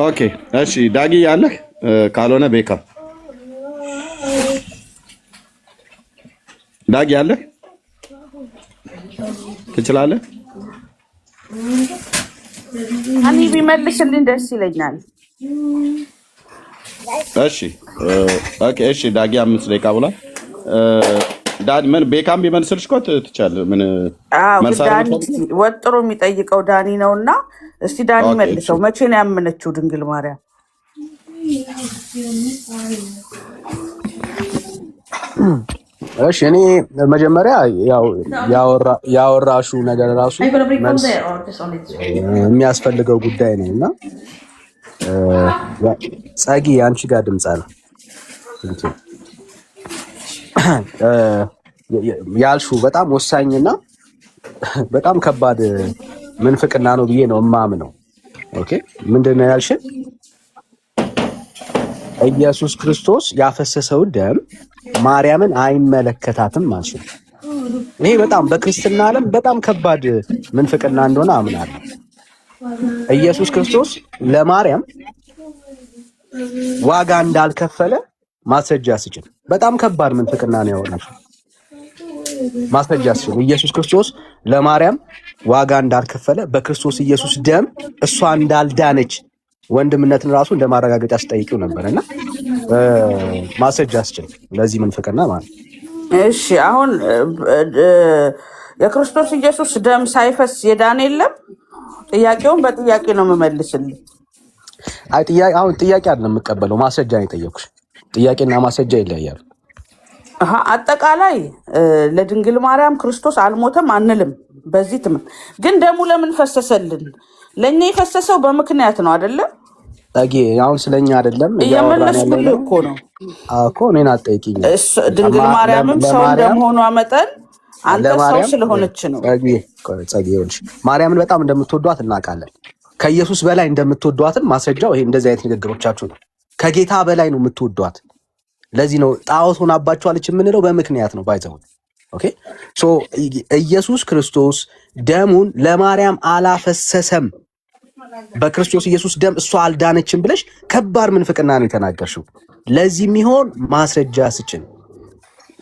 ኦኬ እሺ ዳጊ ያለህ ካልሆነ ቤካ ዳጊ ያለህ ትችላለህ? እኔ ቢመልስልኝ ደስ ይለኛል። እሺ ኦኬ እሺ ዳጊ 5 ደቂቃ ብሏል። ዳኒ ምን ቤካም ቢመልስልሽ እኮ ትቻለህ። ምን ዳኒ ወጥሮ የሚጠይቀው ዳኒ ነውና እስቲ ዳኒ መልሰው። መቼ ነው ያመነችው ድንግል ማርያም? እሺ እኔ መጀመሪያ ያወራሹ ነገር ራሱ የሚያስፈልገው ጉዳይ ነው እና ጸጊ አንቺ ጋር ድምፅ አለ ያልሹ በጣም ወሳኝና በጣም ከባድ ምንፍቅና ነው ብዬ ነው የማምነው። ኦኬ ምንድን ነው ያልሽን? ኢየሱስ ክርስቶስ ያፈሰሰው ደም ማርያምን አይመለከታትም ማለት ነው። ይሄ በጣም በክርስትና ዓለም በጣም ከባድ ምንፍቅና እንደሆነ አምናለሁ። ኢየሱስ ክርስቶስ ለማርያም ዋጋ እንዳልከፈለ ማስረጃ ስጭን። በጣም ከባድ ምንፍቅና ነው ያወራሽ። ማስረጃ ስጭን። ኢየሱስ ክርስቶስ ለማርያም ዋጋ እንዳልከፈለ በክርስቶስ ኢየሱስ ደም እሷ እንዳልዳነች ወንድምነትን ራሱ እንደማረጋገጫ አስጠይቂው ነበርና ማስረጃ ስጭን ለዚህ ምንፍቅና ማለት። እሺ አሁን የክርስቶስ ኢየሱስ ደም ሳይፈስ የዳነ የለም። ጥያቄውን በጥያቄ ነው የምመልስልኝ። አይ አሁን ጥያቄ አይደለም የምቀበለው፣ ማስረጃ ነው የጠየኩሽ። ጥያቄና ማስረጃ ይለያያሉ። አጠቃላይ ለድንግል ማርያም ክርስቶስ አልሞተም አንልም። በዚህ ትምህርት ግን ደሙ ለምን ፈሰሰልን? ለእኛ የፈሰሰው በምክንያት ነው አይደለም? አሁን ስለኛ አይደለም እየመለስኩልህ እኮ ነው እኮ እኔን አትጠይቂኝ። ድንግል ማርያምም ሰው እንደመሆኗ መጠን አንተ ሰው ስለሆነች ነው። ማርያምን በጣም እንደምትወዷት እናውቃለን። ከኢየሱስ በላይ እንደምትወዷትም ማስረጃው ይሄ እንደዚህ አይነት ንግግሮቻችሁ ነው። ከጌታ በላይ ነው የምትወዷት። ለዚህ ነው ጣዖት ሆናባችኋለች የምንለው በምክንያት ነው። ባይዘው ኦኬ። ሶ ኢየሱስ ክርስቶስ ደሙን ለማርያም አላፈሰሰም። በክርስቶስ ኢየሱስ ደም እሷ አልዳነችም ብለሽ ከባድ ምንፍቅና ነው የተናገርሽው። ለዚህ የሚሆን ማስረጃ ስጭን።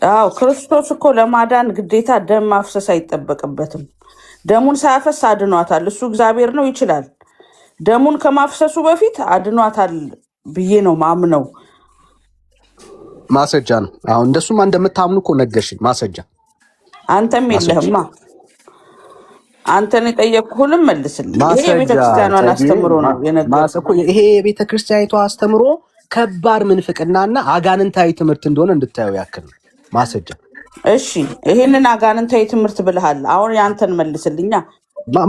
አዎ ክርስቶስ እኮ ለማዳን ግዴታ ደም ማፍሰስ አይጠበቅበትም። ደሙን ሳያፈስ አድኗታል። እሱ እግዚአብሔር ነው፣ ይችላል። ደሙን ከማፍሰሱ በፊት አድኗታል ብዬ ነው ማምነው። ማስረጃ ነው። አሁን እንደሱማ እንደምታምኑ እኮ ነገርሽኝ። ማስረጃ አንተም የለህማ። አንተን የጠየቅኩህንም መልስልኝ። ይሄ የቤተክርስቲያኗን አስተምሮ ነው የነገርኩህ። ይሄ የቤተክርስቲያኒቷ አስተምሮ ከባድ ምንፍቅናና አጋንንታዊ ትምህርት እንደሆነ እንድታየው ያክል ነው። ማስረጃ። እሺ ይሄንን አጋንንታዊ ትምህርት ብለሃል። አሁን ያንተን መልስልኛ።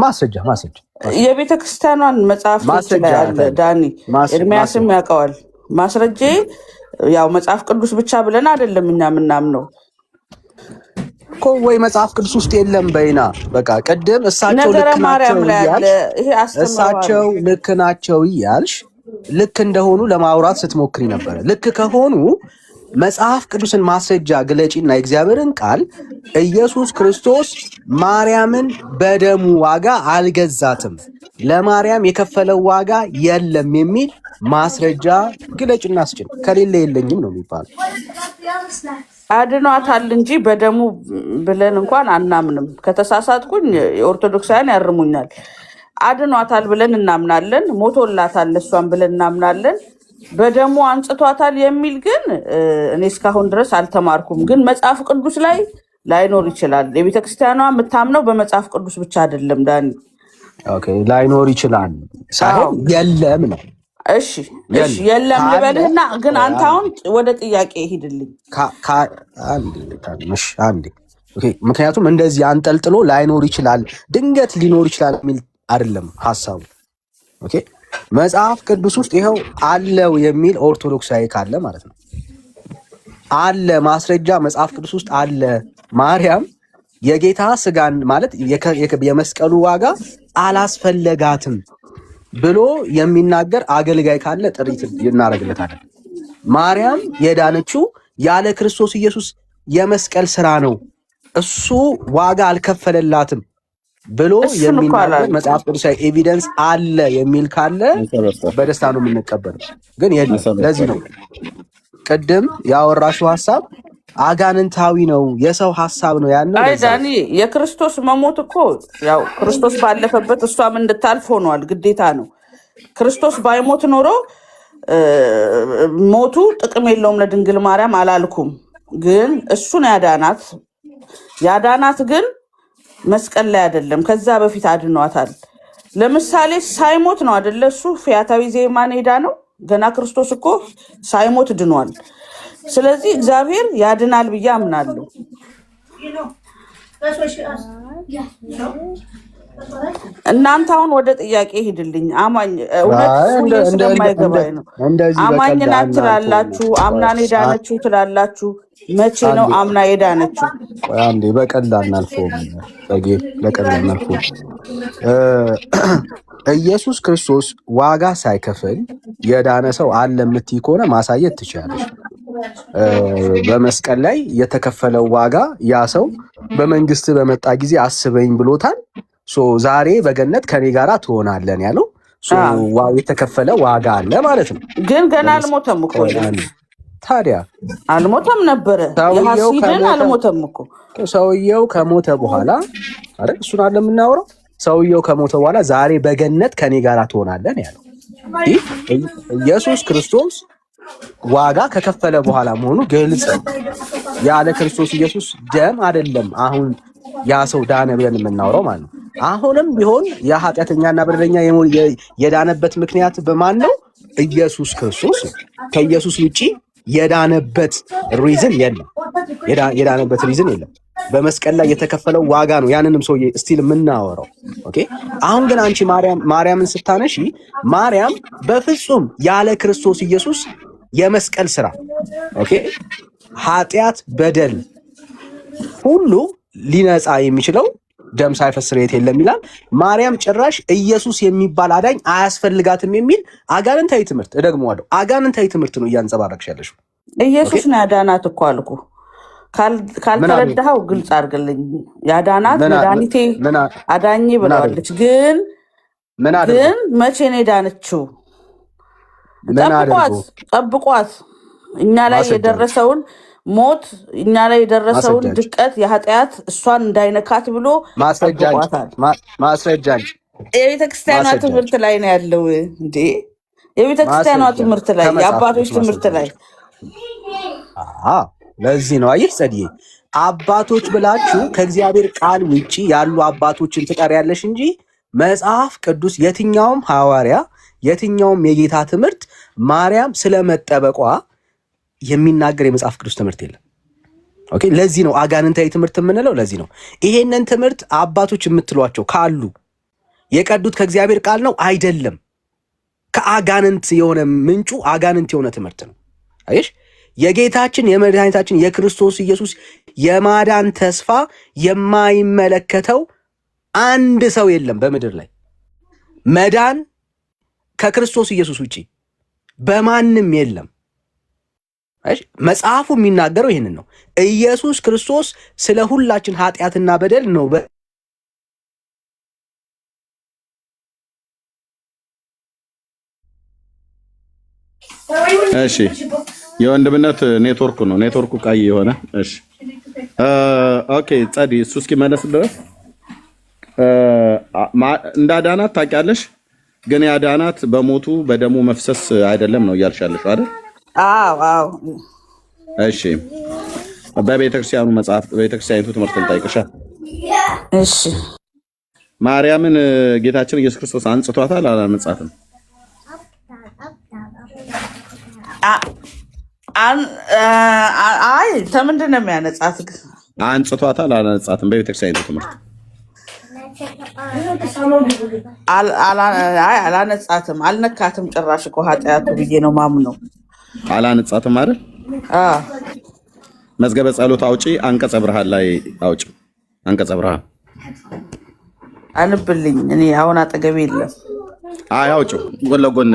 ማስረጃ የቤተክርስቲያኗን መጽሐፍቶች ላይ አለ ዳኒ፣ ኤርሚያስም ያውቀዋል። ማስረጃ ያው መጽሐፍ ቅዱስ ብቻ ብለን አይደለም እኛ ምናምነው እኮ ወይ መጽሐፍ ቅዱስ ውስጥ የለም በይና። በቃ ቅድም እሳቸው ልክ ናቸው እያልሽ ልክ እንደሆኑ ለማውራት ስትሞክሪ ነበር። ልክ ከሆኑ መጽሐፍ ቅዱስን ማስረጃ ግለጪና የእግዚአብሔርን ቃል ኢየሱስ ክርስቶስ ማርያምን በደሙ ዋጋ አልገዛትም፣ ለማርያም የከፈለው ዋጋ የለም የሚል ማስረጃ ግለጭና ስጭን። ከሌለ የለኝም ነው የሚባለው። አድኗታል እንጂ በደሙ ብለን እንኳን አናምንም። ከተሳሳትኩኝ የኦርቶዶክሳውያን ያርሙኛል። አድኗታል ብለን እናምናለን። ሞቶላታል እሷን ብለን እናምናለን። በደሙ አንጽቷታል የሚል ግን እኔ እስካሁን ድረስ አልተማርኩም። ግን መጽሐፍ ቅዱስ ላይ ላይኖር ይችላል። የቤተክርስቲያኗ የምታምነው በመጽሐፍ ቅዱስ ብቻ አይደለም ዳኒ። ኦኬ ላይኖር ይችላል ሳይሆን የለም ነው። እሺ የለም ልበልህና ግን አንተ አሁን ወደ ጥያቄ ሂድልኝ። አንዴ ምክንያቱም እንደዚህ አንጠልጥሎ ላይኖር ይችላል ድንገት ሊኖር ይችላል የሚል አይደለም ሐሳቡ። ኦኬ መጽሐፍ ቅዱስ ውስጥ ይኸው አለው የሚል ኦርቶዶክሳዊ ካለ ማለት ነው አለ ማስረጃ መጽሐፍ ቅዱስ ውስጥ አለ። ማርያም የጌታ ስጋን ማለት የመስቀሉ ዋጋ አላስፈለጋትም ብሎ የሚናገር አገልጋይ ካለ ጥሪት እናደርግለታለን። ማርያም የዳነችው ያለ ክርስቶስ ኢየሱስ የመስቀል ስራ ነው፣ እሱ ዋጋ አልከፈለላትም ብሎ የሚናገር መጽሐፍ ቅዱሳዊ ኤቪደንስ አለ የሚል ካለ በደስታ ነው የምንቀበለው። ግን ለዚህ ነው ቅድም ያወራሽው ሐሳብ አጋንንታዊ ነው፣ የሰው ሐሳብ ነው ያለው። አይ ዳኒ የክርስቶስ መሞት እኮ ያው ክርስቶስ ባለፈበት እሷም እንድታልፍ ሆኗል፣ ግዴታ ነው። ክርስቶስ ባይሞት ኖሮ ሞቱ ጥቅም የለውም ለድንግል ማርያም አላልኩም። ግን እሱን ያዳናት ግን መስቀል ላይ አይደለም፣ ከዛ በፊት አድኗታል። ለምሳሌ ሳይሞት ነው አይደለ እሱ ፈያታዊ ዜማን ሄዳ ነው። ገና ክርስቶስ እኮ ሳይሞት ድኗል። ስለዚህ እግዚአብሔር ያድናል ብዬ አምናለሁ። እናንተ አሁን ወደ ጥያቄ ሂድልኝ። አማኝ እውነት ስለማይገባኝ ነው። አማኝ ናት ትላላችሁ፣ አምናን ሄዳነችው ትላላችሁ። መቼ ነው አምና ሄዳነችው? አንዴ በቀላል እናልፈው፣ በቀላል እናልፈው። ኢየሱስ ክርስቶስ ዋጋ ሳይከፍል የዳነ ሰው አለ የምትይ ከሆነ ማሳየት ትችላለች። በመስቀል ላይ የተከፈለው ዋጋ ያ ሰው በመንግስት በመጣ ጊዜ አስበኝ ብሎታል። ዛሬ በገነት ከኔ ጋራ ትሆናለን ያለው የተከፈለ ዋጋ አለ ማለት ነው። ግን ገና አልሞተም እኮ። ታዲያ አልሞተም ነበረ። የሐሲድን አልሞተም እኮ። ሰውየው ከሞተ በኋላ አይደል? እሱን አለ የምናወራው። ሰውየው ከሞተ በኋላ ዛሬ በገነት ከኔ ጋራ ትሆናለን ያለው ኢየሱስ ክርስቶስ ዋጋ ከከፈለ በኋላ መሆኑ ግልጽ ነው። ያለ ክርስቶስ ኢየሱስ ደም አይደለም አሁን ያ ሰው ዳነ ብለን የምናወራው ማለት ነው። አሁንም ቢሆን ያ ኃጢአተኛና በደለኛ የዳነበት ምክንያት በማን ነው? ኢየሱስ ክርስቶስ። ከኢየሱስ ውጪ የዳነበት ሪዝን የለም። የዳነበት ሪዝን የለም። በመስቀል ላይ የተከፈለው ዋጋ ነው ያንንም ሰውዬ ስቲል የምናወራው። ኦኬ። አሁን ግን አንቺ ማርያምን ስታነሺ ማርያም በፍጹም ያለ ክርስቶስ ኢየሱስ የመስቀል ስራ ኦኬ ኃጢአት በደል ሁሉ ሊነጻ የሚችለው ደም ሳይፈስ ስርየት የለም ይላል። ማርያም ጭራሽ ኢየሱስ የሚባል አዳኝ አያስፈልጋትም የሚል አጋንንታዊ ትምህርት እደግመዋለሁ፣ አጋንንታዊ ትምህርት ነው እያንጸባረቅሽ ያለሽው። ኢየሱስ ነው ያዳናት እኮ አልኩ። ካልተረዳኸው ግልጽ አድርግልኝ። ያዳናት መድኃኒቴ አዳኝ ብለዋለች። ግን መቼ ነው የዳነችው? ጠብቋት እኛ ላይ የደረሰውን ሞት እኛ ላይ የደረሰውን ድቀት የኃጢአት እሷን እንዳይነካት ብሎ ማስረጃ የቤተክርስቲያኗ ትምህርት ላይ ነው ያለው እንዴ? የቤተክርስቲያኗ ትምህርት ላይ የአባቶች ትምህርት ላይ ለዚህ ነው አየሽ ጸድዬ አባቶች ብላችሁ ከእግዚአብሔር ቃል ውጪ ያሉ አባቶችን ትጠሪያለሽ እንጂ መጽሐፍ ቅዱስ የትኛውም ሐዋርያ የትኛውም የጌታ ትምህርት ማርያም ስለመጠበቋ የሚናገር የመጽሐፍ ቅዱስ ትምህርት የለም። ኦኬ ለዚህ ነው አጋንንታዊ ትምህርት የምንለው። ለዚህ ነው ይሄንን ትምህርት አባቶች የምትሏቸው ካሉ የቀዱት ከእግዚአብሔር ቃል ነው አይደለም፣ ከአጋንንት የሆነ ምንጩ አጋንንት የሆነ ትምህርት ነው። አየሽ የጌታችን የመድኃኒታችን የክርስቶስ ኢየሱስ የማዳን ተስፋ የማይመለከተው አንድ ሰው የለም በምድር ላይ። መዳን ከክርስቶስ ኢየሱስ ውጪ በማንም የለም። መጽሐፉ የሚናገረው ይህንን ነው። ኢየሱስ ክርስቶስ ስለ ሁላችን ኃጢአትና በደል ነው። እሺ የወንድምነት ኔትወርኩ ነው። ኔትወርኩ ቀይ የሆነ እሺ ኦኬ ጸዲ እሱ እስኪመለስ ድረስ እንዳዳናት ታውቂያለሽ። ግን ያዳናት በሞቱ በደሙ መፍሰስ አይደለም ነው እያልሻለሽ አይደል? አዎ። እሺ በቤተክርስቲያኑ መጽሐፍ በቤተክርስቲያኒቱ ትምህርት እንጠይቅሻ። እሺ ማርያምን ጌታችን ኢየሱስ ክርስቶስ አንጽቷታል አላነጻትም? አይ ከምንድን ነው የሚያነጻት? አንጽቷታል አላነጻትም? በቤተክርስቲያኒቱ ትምህርት አላነጻትም፣ አልነካትም ጭራሽ እኮ ኃጢአቱ ብዬ ነው ማምነው። አላነጻትም አይደል? መዝገበ ጸሎት አውጪ፣ አንቀጸ ብርሃን ላይ አውጪ። አንቀጸ ብርሃን አንብልኝ። እኔ አሁን አጠገቤ የለም። አይ አውጪው፣ ጎን ለጎን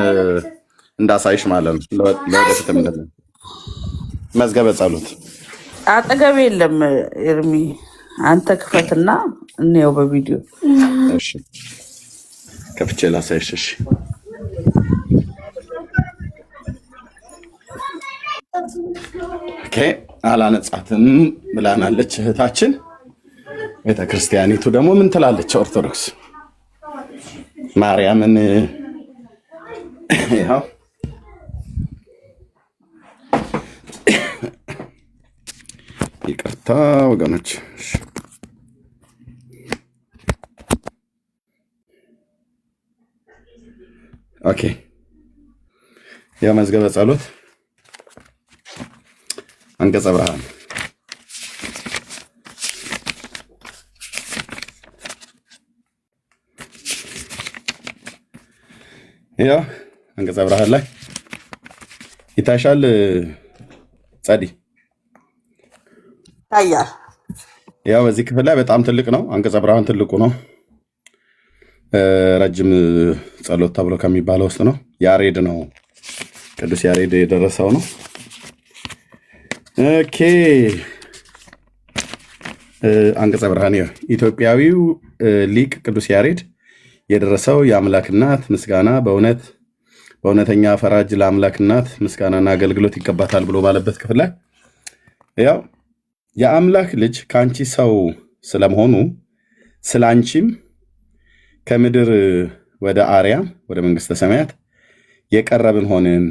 እንዳሳይሽ ማለት ነው። ለወደፊትም እንደዚህ መዝገበ ጸሎት አጠገቤ የለም። ኤርሚ አንተ ክፈትና እንየው በቪዲዮ። እሺ ከፍቼ ላሳይሽ። እሺ ኦኬ አላነጻትም ብላናለች እህታችን። ቤተክርስቲያኒቱ ደግሞ ምን ትላለች? ኦርቶዶክስ ማርያምን ያው ይቅርታ ወገኖች። ኦኬ የመዝገበ ጸሎት አንቀጸ ብርሃን ያው አንቀጸ ብርሃን ላይ ይታሻል። ጸዲ ታያል። ያው በዚህ ክፍል ላይ በጣም ትልቅ ነው። አንቀጸ ብርሃን ትልቁ ነው። ረጅም ጸሎት ተብሎ ከሚባለው ውስጥ ነው። ያሬድ ነው፣ ቅዱስ ያሬድ የደረሰው ነው። ኦኬ አንቀጸ ብርሃን ኢትዮጵያዊው ሊቅ ቅዱስ ያሬድ የደረሰው የአምላክ እናት ምስጋና በእውነተኛ ፈራጅ ለአምላክ እናት ምስጋናና አገልግሎት ይገባታል ብሎ ባለበት ክፍል ላይ ያው የአምላክ ልጅ ከአንቺ ሰው ስለመሆኑ ስለ አንቺም ከምድር ወደ አርያም ወደ መንግስተ ሰማያት የቀረብን ሆንን፣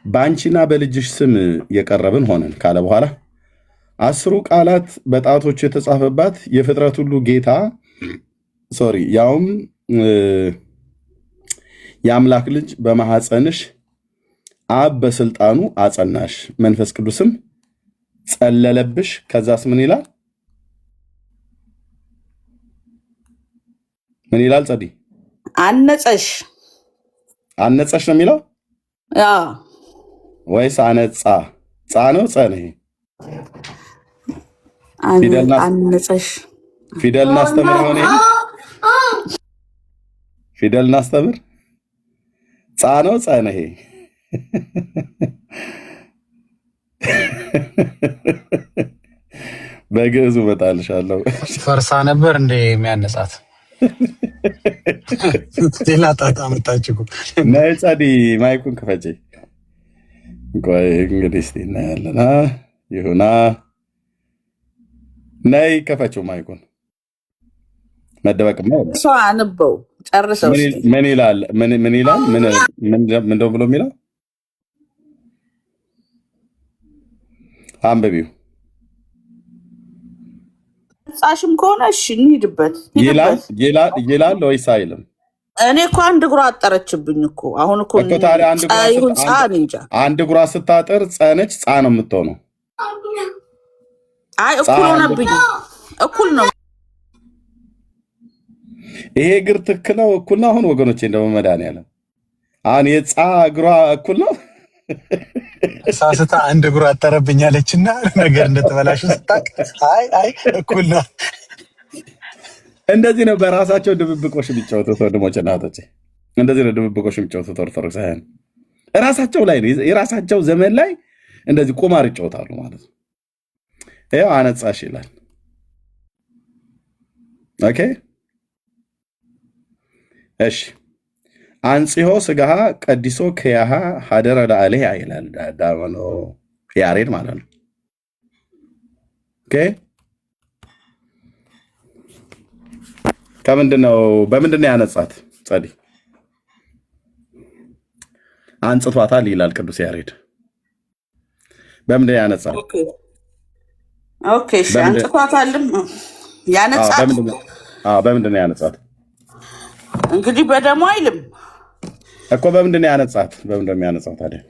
በአንቺና በልጅሽ ስም የቀረብን ሆንን ካለ በኋላ 10 ቃላት በጣቶች የተጻፈባት የፍጥረት ሁሉ ጌታ ያውም የአምላክ ልጅ በማሐፀንሽ አብ በስልጣኑ አጸናሽ፣ መንፈስ ቅዱስም ጸለለብሽ። ከዛስ ምን ይላል? ምን ይላል? ጸዲ አነጸሽ አነጸሽ ነው የሚለው ወይስ አነጻ? ጻ ነው ጸ ነው? አነጸሽ ፊደል እናስተምር። ሆነ ፊደል እናስተምር። ጻ ነው ጸ ነው? በግዕዙ እመጣልሻለሁ። ፈርሳ ነበር እንደ የሚያነጻት ሌላ ጣጣ መጣችሁ። ነይ ጸዲ ማይኩን ክፈጪ። ቆይ እንግዲህ እስቲ እናያለን። ይሁና ነይ ከፈችው ማይኩን። መደበቅማ እሷ አንበው ጨርሰው። ምን ይላል? ምን ይላል? ምን ብሎ የሚለው አንብቢው። ጻሽም ከሆነ እሺ እንሂድበት። ይላል ወይስ አይልም? እኔ እኮ አንድ እግሯ አጠረችብኝ እኮ አሁን እኮ ታዲያ አንድ እግሯ ስታጠር ጸነች ጻ ነው የምትሆነው። አይ እኩል ሆነብኝ። እኩል ነው ይሄ እግር ትክ ነው፣ እኩል ነው። አሁን ወገኖቼ እንደው መድኃኒዓለም አሁን የጻ እግሯ እኩል ነው። ሳስታ አንድ እግሯ አጠረብኛለችና ነገር እንደተበላሽ ስታቅ አይ እኩል ነው። እንደዚህ ነው በራሳቸው ድብብቆሽ የሚጫወቱት ወንድሞች እና እህቶቼ። እንደዚህ ነው ድብብቆሽ የሚጫወቱት ኦርቶዶክሳውያን ራሳቸው ላይ ነው። የራሳቸው ዘመን ላይ እንደዚህ ቁማር ይጫወታሉ ማለት ነው። ይኸው አነጻሽ ይላል። ኦኬ እሺ። አንጽሖ ስጋሃ ቀዲሶ ከያሃ ሀደረ ለአሌህ ይላል ዳመኖ ያሬድ ማለት ነው። ኦኬ በምንድነው ያነጻት? ጸዲ አንጽቷታል ይላል ቅዱስ ያሬድ። በምንድነው ያነጻት? ኦኬ እሺ፣ አንጽቷታልም ያነጻት። በምንድነው ያነጻት? እንግዲህ በደሙ አይልም እኮ። በምንድነው ያነጻት? በምንድነው የሚያነጻት ታዲያ?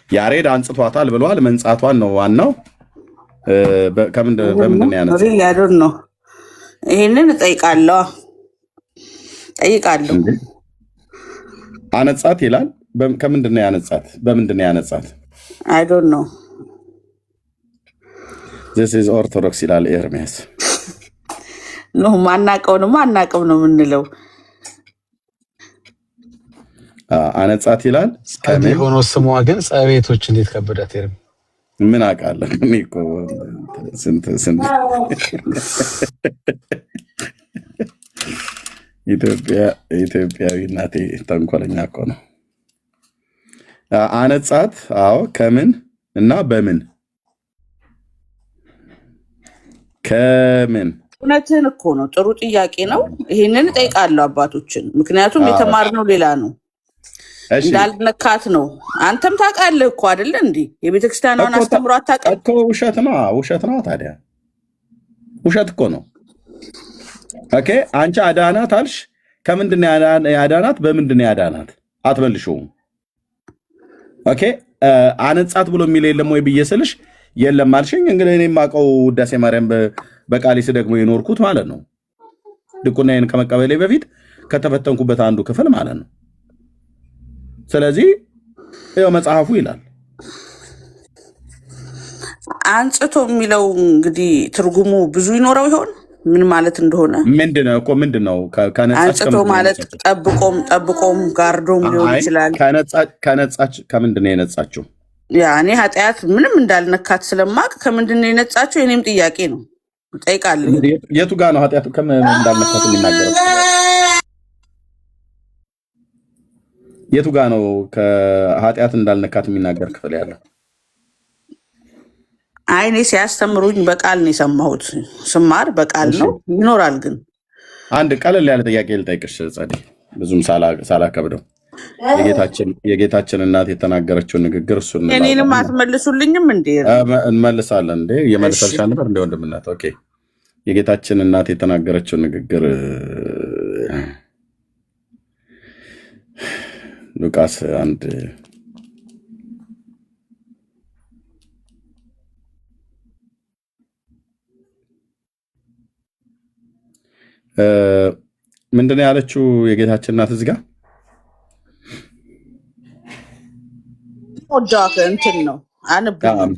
ያሬድ አንጽቷታል ብለዋል። መንጻቷን ነው ዋናው። በምንድነው ያነጻት? ያዶር ነው። ይሄንን እጠይቃለሁ። አነጻት ይላል። ከምንድነው ያነጻት? በምንድነው ያነጻት? አይ ዶንት ኖ። this is ኦርቶዶክስ ይላል ኤርሚያስ። ነው ማናቀውንማ አናቀው ነው የምንለው። አነጻት ይላል። ጸዲ ሆኖ ስሟ ግን ጸቤቶች እንዴት ከበዳት ይርም ምን አውቃለሁ እኔ እኮ ስንት ኢትዮጵያዊ እናቴ ተንኮለኛ እኮ ነው። አነጻት። አዎ ከምን እና በምን? ከምን? እውነትህን እኮ ነው። ጥሩ ጥያቄ ነው። ይሄንን እጠይቃለሁ አባቶችን፣ ምክንያቱም የተማርነው ሌላ ነው። እንዳልነካት ነው። አንተም ታውቃለህ እኮ አይደለ እንዴ? የቤተክርስቲያኗን አስተምሮ አታውቅም እኮ። ውሸት ነው ታዲያ። ውሸት እኮ ነው። ኦኬ አንቺ አዳናት አልሽ። ከምንድነው ያዳናት? በምንድነው ያዳናት? አትመልሽውም። ኦኬ አነጻት ብሎ የሚል የለም ወይ ብዬ ስልሽ የለም አልሽኝ። እንግዲህ እኔ የማውቀው ውዳሴ ማርያም በቃሊስ ደግሞ የኖርኩት ማለት ነው። ድቁናዬን ከመቀበሌ በፊት ከተፈተንኩበት አንዱ ክፍል ማለት ነው። ስለዚህ ይኸው መጽሐፉ ይላል። አንጽቶ የሚለው እንግዲህ ትርጉሙ ብዙ ይኖረው ይሆን? ምን ማለት እንደሆነ ምንድነው? አንጽቶ ማለት ጠብቆም ጋርዶም ሊሆን ይችላል። ከነጻች ከምንድነው የነጻችው? እኔ ኃጢአት ምንም እንዳልነካት ስለማቅ ከምንድነው የነጻችው? የኔም ጥያቄ ነው። እጠይቃለሁ። የቱ ጋር ነው ኃጢአቱ እንዳልነካት የሚናገረው? የቱ ጋር ነው ከኃጢአት እንዳልነካት የሚናገር ክፍል ያለው? እኔ ሲያስተምሩኝ በቃል ነው የሰማሁት። ስማር በቃል ነው ይኖራል። ግን አንድ ቀለል ያለ ጥያቄ ልጠይቅሽ ጸዲ፣ ብዙም ሳላከብደው። የጌታችን እናት የተናገረችውን ንግግር እሱን እኔንም አትመልሱልኝም እንዴ? እንመልሳለን እንዴ? እየመለሰልሻል ነበር እንደ ወንድምናት። ኦኬ የጌታችን እናት የተናገረችውን ንግግር ሉቃስ 1 ምንድን ነው ያለችው የጌታችን እናት እዚህ ጋር ወዳከ እንትን ነው አንብልኝ።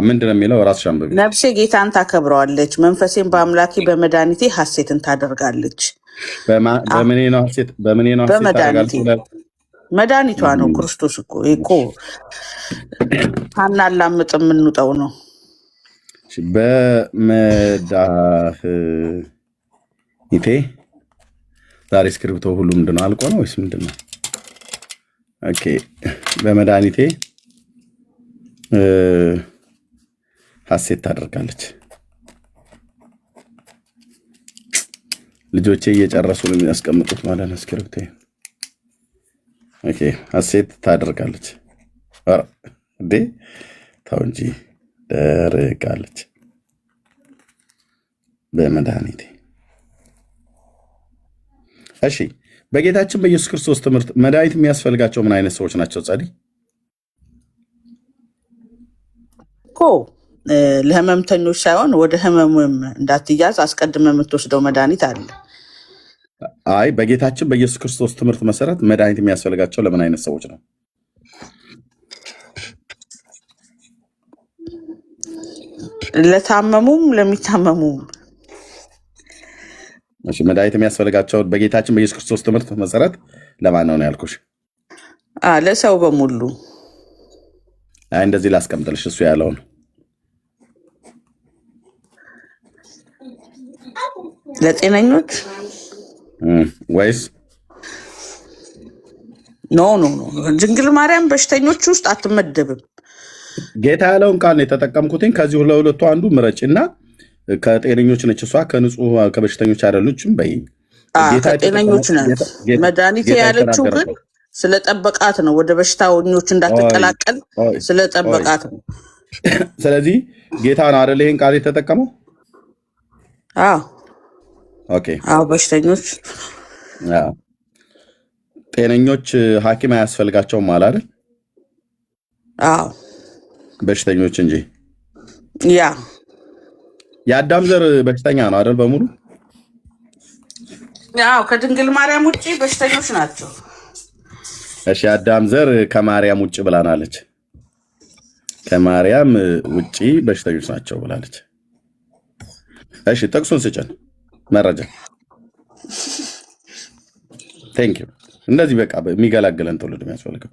ምንድን ነው የሚለው? ራስሽ አንብቢ። ነፍሴ ጌታን ታከብረዋለች፣ መንፈሴን በአምላኬ በመድኃኒቴ ሐሴትን ታደርጋለች። በምኔ ነው ሐሴት ታደርጋለች? መድኃኒቷ ነው ክርስቶስ እኮ አናላምጥ የምንውጠው ነው። በመድኃኒቴ ዛሬ እስክሪብቶ ሁሉ ምንድን ነው አልቆ ነው ወይስ ምንድን ነው? ኦኬ በመድኃኒቴ ሐሴት ታደርጋለች። ልጆቼ እየጨረሱ ነው የሚያስቀምጡት ማለት ነው እስክሪብቶ። ኦኬ ሐሴት ታደርጋለች። እንዴ ተው እንጂ ደርጋለች። በመድኃኒቴ እሺ በጌታችን በኢየሱስ ክርስቶስ ትምህርት መድኃኒት የሚያስፈልጋቸው ምን አይነት ሰዎች ናቸው? ጸዲ እኮ ለህመምተኞች ሳይሆን ወደ ህመሙም እንዳትያዝ አስቀድመ የምትወስደው መድኃኒት አለ። አይ በጌታችን በኢየሱስ ክርስቶስ ትምህርት መሰረት መድኃኒት የሚያስፈልጋቸው ለምን አይነት ሰዎች ነው? ለታመሙም ለሚታመሙም። እሺ መድኃኒት የሚያስፈልጋቸው በጌታችን በኢየሱስ ክርስቶስ ትምህርት መሰረት ለማን ነው ያልኩሽ? ለሰው በሙሉ። አይ እንደዚህ ላስቀምጥልሽ እሱ ያለውን ለጤነኞች ወይስ ኖ ድንግል ማርያም በሽተኞች ውስጥ አትመደብም። ጌታ ያለውን ቃል ነው የተጠቀምኩትኝ። ከዚህ ለሁለቱ አንዱ ምረጭና ከጤነኞች ነች እሷ ከንጹህ ከበሽተኞች አይደለችም በይ። ከጤነኞች ናት። መድኃኒቴ ያለችው ግን ስለጠበቃት ነው። ወደ በሽታኞች እንዳትቀላቀል ስለጠበቃት ነው። ስለዚህ ጌታ ነው አይደል ይሄን ቃል የተጠቀመው? ኦኬ በሽተኞች ጤነኞች ሐኪም አያስፈልጋቸውም አለ አይደል? በሽተኞች እንጂ የአዳም ዘር በሽተኛ ነው አይደል? በሙሉ ከድንግል ማርያም ውጭ በሽተኞች ናቸው። እሺ የአዳም ዘር ከማርያም ውጭ ብላናለች። ከማርያም ውጭ በሽተኞች ናቸው ብላለች። እሺ ጥቅሱን ስጭን መረጃ። ቴንክ ዩ። እንደዚህ በቃ የሚገላግለን ትውልድ የሚያስፈልገው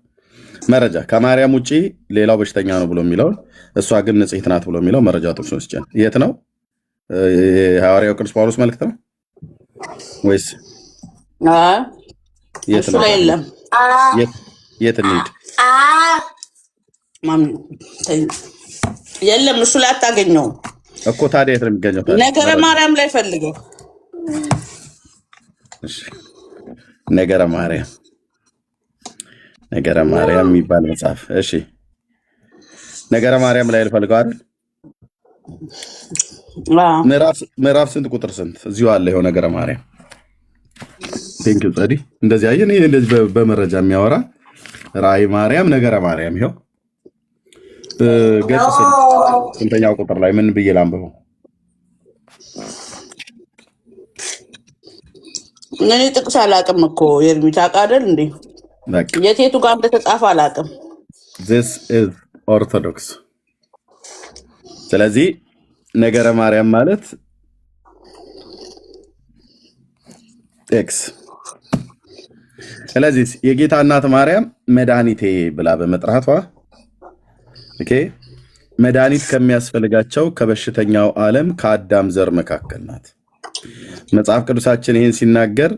መረጃ። ከማርያም ውጭ ሌላው በሽተኛ ነው ብሎ የሚለውን እሷ ግን ንጽሕት ናት ብሎ የሚለው መረጃ ጥቅሱን ስጭን። የት ነው? የሐዋርያው ቅዱስ ጳውሎስ መልእክት ነው ወይስ የት ነው? የለም። የት እንሂድ? የለም እሱ ላይ አታገኘውም እኮ። ታዲያ የት ነው የሚገኘው? ነገረ ማርያም ላይ ፈልገው። ነገረ ማርያም የሚባል መጽሐፍ። እሺ ነገረ ማርያም ላይ ልፈልገው አይደል? ምዕራፍ ስንት ቁጥር ስንት? እዚሁ አለ ይኸው ነገረ ማርያም። ቴንክ ዩ ጸዲ። እንደዚህ አየን። ይሄ እንደዚህ በመረጃ የሚያወራ ራእይ ማርያም ነገረ ማርያም ይኸው ገጽ ስንተኛው ቁጥር ላይ ምን ብዬ ላንብበው? እኔ ጥቅስ አላውቅም እኮ የእርሚ ታውቃለህ እንዴ? የቴቱ ጋር እንደተጻፈ አላውቅም። this is orthodox። ስለዚህ ነገረ ማርያም ማለት ኤክስ። ስለዚህ የጌታ እናት ማርያም መድኃኒቴ ብላ በመጥራቷ ኦኬ መድኃኒት ከሚያስፈልጋቸው ከበሽተኛው ዓለም ከአዳም ዘር መካከል ናት። መጽሐፍ ቅዱሳችን ይህን ሲናገር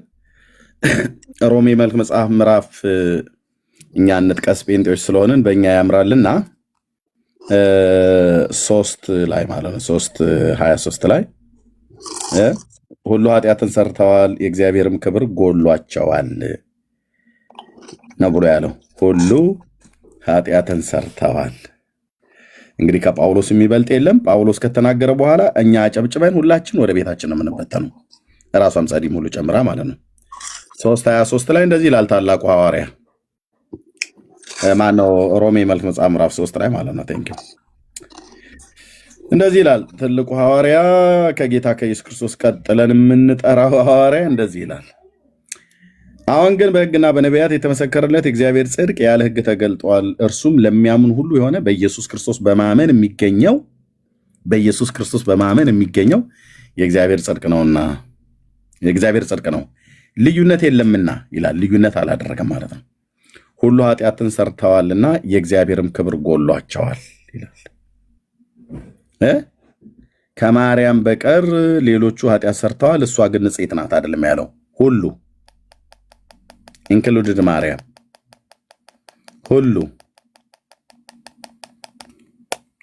ሮሜ መልክ መጽሐፍ ምዕራፍ እኛ እንጥቀስ ጴንጤዎች ስለሆንን በእኛ ያምራልና 3 ላይ ማለት ነው 3:23 ላይ ሁሉ ኃጢአትን ሰርተዋል የእግዚአብሔርም ክብር ጎሏቸዋል ነው ብሎ ያለው። ሁሉ ኃጢአትን ሰርተዋል። እንግዲህ ከጳውሎስ የሚበልጥ የለም። ጳውሎስ ከተናገረ በኋላ እኛ አጨብጭበን ሁላችን ወደ ቤታችን ነው የምንበተነው። ራሷም ጸዲም ሁሉ ጨምራ ማለት ነው። 3:23 ላይ እንደዚህ ይላል ታላቁ ሐዋርያ ማነው ሮሜ መልክ መጽሐፍ ምዕራፍ 3 ላይ ማለት ነው። ቴንኪው። እንደዚህ ይላል ትልቁ ሐዋርያ ከጌታ ከኢየሱስ ክርስቶስ ቀጥለን የምንጠራው ሐዋርያ እንደዚህ ይላል። አሁን ግን በሕግና በነቢያት የተመሰከረለት የእግዚአብሔር ጽድቅ ያለ ሕግ ተገልጧል። እርሱም ለሚያምን ሁሉ የሆነ በኢየሱስ ክርስቶስ በማመን የሚገኘው የእግዚአብሔር ጽድቅ ነውና የእግዚአብሔር ጽድቅ ነው፣ ልዩነት የለምና ይላል። ልዩነት አላደረገም ማለት ነው። ሁሉ ኃጢአትን ሰርተዋልና የእግዚአብሔርም ክብር ጎሏቸዋል ይላል። ከማርያም በቀር ሌሎቹ ኃጢአት ሰርተዋል፣ እሷ ግን ንጽሕት ናት አይደለም ያለው። ሁሉ ኢንክሉድድ ማርያም ሁሉ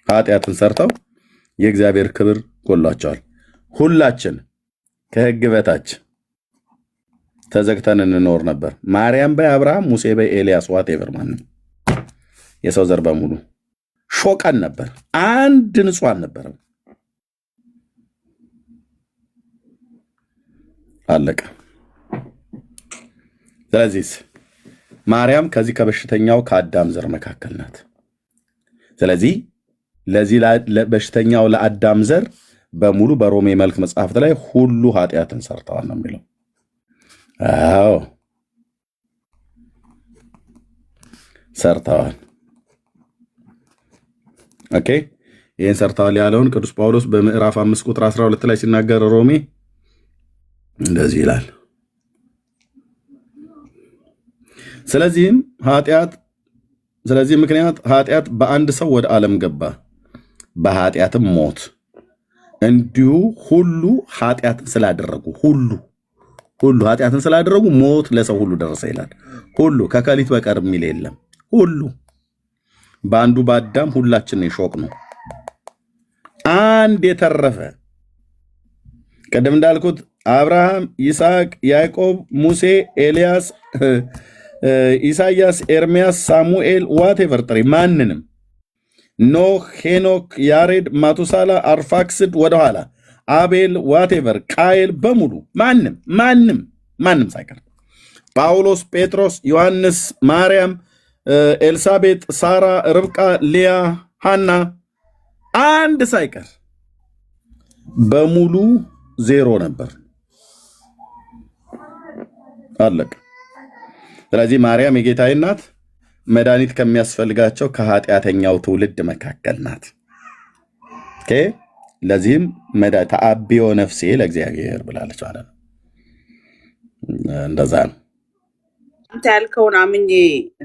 ኃጢአትን ሰርተው የእግዚአብሔር ክብር ጎሏቸዋል። ሁላችን ከሕግ በታች ተዘግተን እንኖር ነበር። ማርያም በይ አብርሃም፣ ሙሴ በይ ኤልያስ፣ ዋቴቨር ማንም የሰው ዘር በሙሉ ሾቀን ነበር። አንድ ንጹህ አልነበረም። አለቀ። ስለዚህ ማርያም ከዚህ ከበሽተኛው ከአዳም ዘር መካከል ናት። ስለዚህ ለዚህ በሽተኛው ለአዳም ዘር በሙሉ በሮሜ መልክ መጽሐፍት ላይ ሁሉ ኃጢአትን ሰርተዋል ነው የሚለው። አዎ ሰርተዋል። ኦኬ፣ ይህን ሰርተዋል ያለውን ቅዱስ ጳውሎስ በምዕራፍ 5 ቁጥር 12 ላይ ሲናገር ሮሜ እንደዚህ ይላል። ስለዚህ ምክንያት ኃጢአት በአንድ ሰው ወደ ዓለም ገባ፣ በኃጢአትም ሞት፣ እንዲሁ ሁሉ ኃጢአትን ስላደረጉ ሁሉ ኃጢአትን ስላደረጉ ሞት ለሰው ሁሉ ደረሰ ይላል። ሁሉ ከከሊት በቀር የሚል የለም። ሁሉ በአንዱ በአዳም ሁላችን የሾቅ ነው። አንድ የተረፈ ቀደም እንዳልኩት አብርሃም፣ ይስሐቅ፣ ያዕቆብ፣ ሙሴ፣ ኤልያስ፣ ኢሳያስ፣ ኤርሚያስ፣ ሳሙኤል ዋቴቨር ጥሪ ማንንም ኖህ፣ ሄኖክ፣ ያሬድ፣ ማቱሳላ፣ አርፋክስድ ወደኋላ አቤል ዋቴቨር ቃየል በሙሉ ማንም ሳይቀር ጳውሎስ፣ ጴጥሮስ፣ ዮሐንስ፣ ማርያም፣ ኤልሳቤጥ፣ ሳራ፣ ርብቃ፣ ሊያ፣ ሃና አንድ ሳይቀር በሙሉ ዜሮ ነበር። አለቀ። ስለዚህ ማርያም የጌታዬ እናት መድኃኒት ከሚያስፈልጋቸው ከኃጢአተኛው ትውልድ መካከል ናት። ኦኬ፣ ለዚህም ተአብዮ ነፍሴ ለእግዚአብሔር ብላለች ማለት ነው። እንደዛ ነው። አንተ ያልከውን አምኜ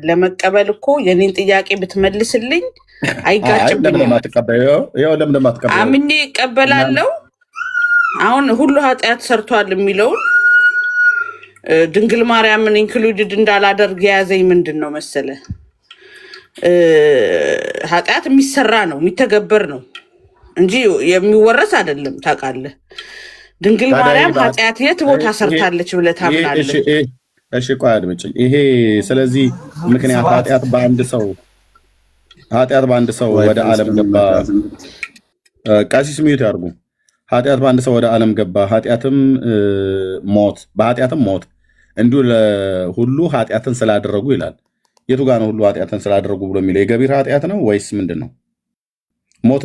ለመቀበል እኮ የኔን ጥያቄ ብትመልስልኝ አይጋጭም። አምኜ ይቀበላለሁ። አሁን ሁሉ ኃጢአት ሰርቷል የሚለውን ድንግል ማርያምን ኢንክሉድድ እንዳላደርግ የያዘኝ ምንድን ነው መሰለ? ኃጢአት የሚሰራ ነው የሚተገበር ነው እንጂ የሚወረስ አይደለም። ታውቃለህ፣ ድንግል ማርያም ኃጢአት የት ቦታ ሰርታለች ብለህ ታምናለህ? እሺ ቆይ አድምጪኝ። ይሄ ስለዚህ ምክንያት ኃጢአት በአንድ ሰው ወደ ዓለም ገባ። ቀሲስ ሚዩት ያርጉ። ኃጢአት በአንድ ሰው ወደ ዓለም ገባ፣ ኃጢአትም ሞት፣ በኃጢአትም ሞት እንዲሁ ሁሉ ኃጢአትን ስላደረጉ ይላል። የቱ ጋር ነው ሁሉ ኃጢአትን ስላደረጉ ብሎ የሚለው? የገቢር ኃጢአት ነው ወይስ ምንድን ነው? ሞት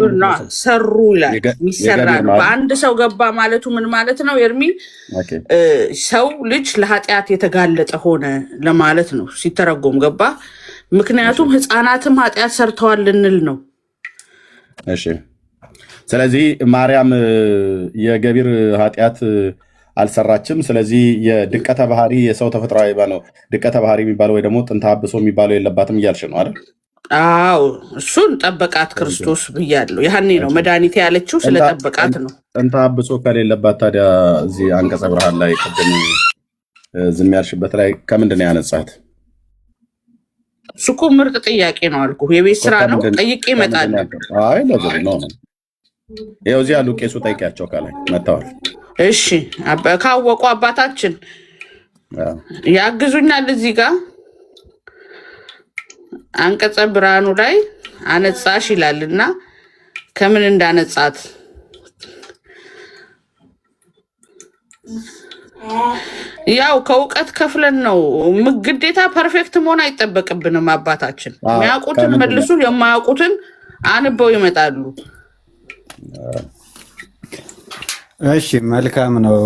ሰሩ ይላል። የሚሰራ ነው። በአንድ ሰው ገባ ማለቱ ምን ማለት ነው ኤርሚ? ሰው ልጅ ለኃጢአት የተጋለጠ ሆነ ለማለት ነው ሲተረጎም፣ ገባ? ምክንያቱም ህፃናትም ኃጢአት ሰርተዋል ልንል ነው። እሺ፣ ስለዚህ ማርያም የገቢር ኃጢአት አልሰራችም። ስለዚህ የድቀተ ባህሪ የሰው ተፈጥሯዊ ነው ድቀተ ባህሪ የሚባለው ወይ ደግሞ ጥንተ አብሶ የሚባለው የለባትም እያልሽ ነው አይደል? አዎ፣ እሱን ጠበቃት ክርስቶስ ብያለሁ። ያኔ ነው መድኃኒት ያለችው ስለጠበቃት ነው። ጥንተ አብሶ ከሌለባት ታዲያ እዚህ አንቀጸ ብርሃን ላይ ቅድም ዝም ያልሽበት ላይ ከምንድን ነው ያነጻት? እሱ እኮ ምርጥ ጥያቄ ነው አልኩ። የቤት ስራ ነው፣ ጠይቄ እመጣለሁ። አይ ለዚህ ነው ይኸው እዚህ ያሉ ቄሱ ጠይቂያቸው ከላይ መጥተዋል። እሺ፣ ካወቁ አባታችን ያግዙኛል። እዚህ ጋር አንቀጸ ብርሃኑ ላይ አነጻሽ ይላልና ከምን እንዳነጻት ያው ከእውቀት ከፍለን ነው። ግዴታ ፐርፌክት መሆን አይጠበቅብንም። አባታችን የሚያውቁትን መልሱ፣ የማያውቁትን አንበው ይመጣሉ። እሺ መልካም ነው።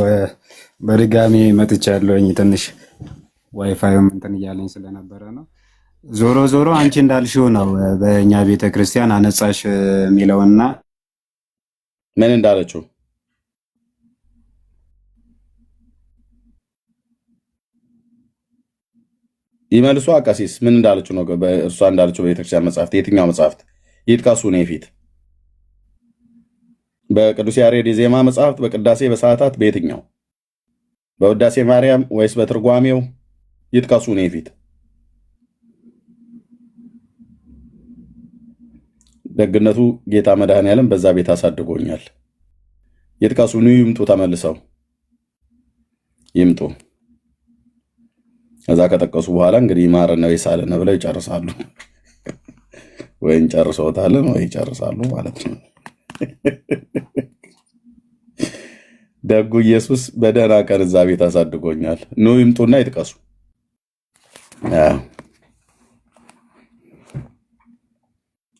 በድጋሚ መጥቻለሁኝ። ትንሽ ዋይፋዩም እንትን እያለኝ ስለነበረ ነው። ዞሮ ዞሮ አንቺ እንዳልሽው ነው። በእኛ ቤተ ክርስቲያን አነጻሽ የሚለውና ምን እንዳለችው ይመልሱ። ቀሲስ ምን እንዳለችው ነው? እርሷ እንዳለችው በቤተክርስቲያን መጽሐፍት የትኛው መጽሐፍት ይጥቀሱ? እኔ ፊት በቅዱስ ያሬድ የዜማ መጽሐፍት፣ በቅዳሴ በሰዓታት፣ በየትኛው? በውዳሴ ማርያም ወይስ በትርጓሜው? ይጥቀሱ እኔ ፊት። ደግነቱ ጌታ መድኃኔዓለም በዛ ቤት አሳድጎኛል። ይጥቀሱ። ኑ ይምጡ፣ ተመልሰው ይምጡ። እዛ ከጠቀሱ በኋላ እንግዲህ ማረነ ወይ ሳለነ ብለው ይጨርሳሉ። ወይ እንጨርሰውታለን ወይ ይጨርሳሉ ማለት ነው። ደጉ ኢየሱስ በደህና ቀን እዛ ቤት አሳድጎኛል። ኑ ይምጡና ይጥቀሱ።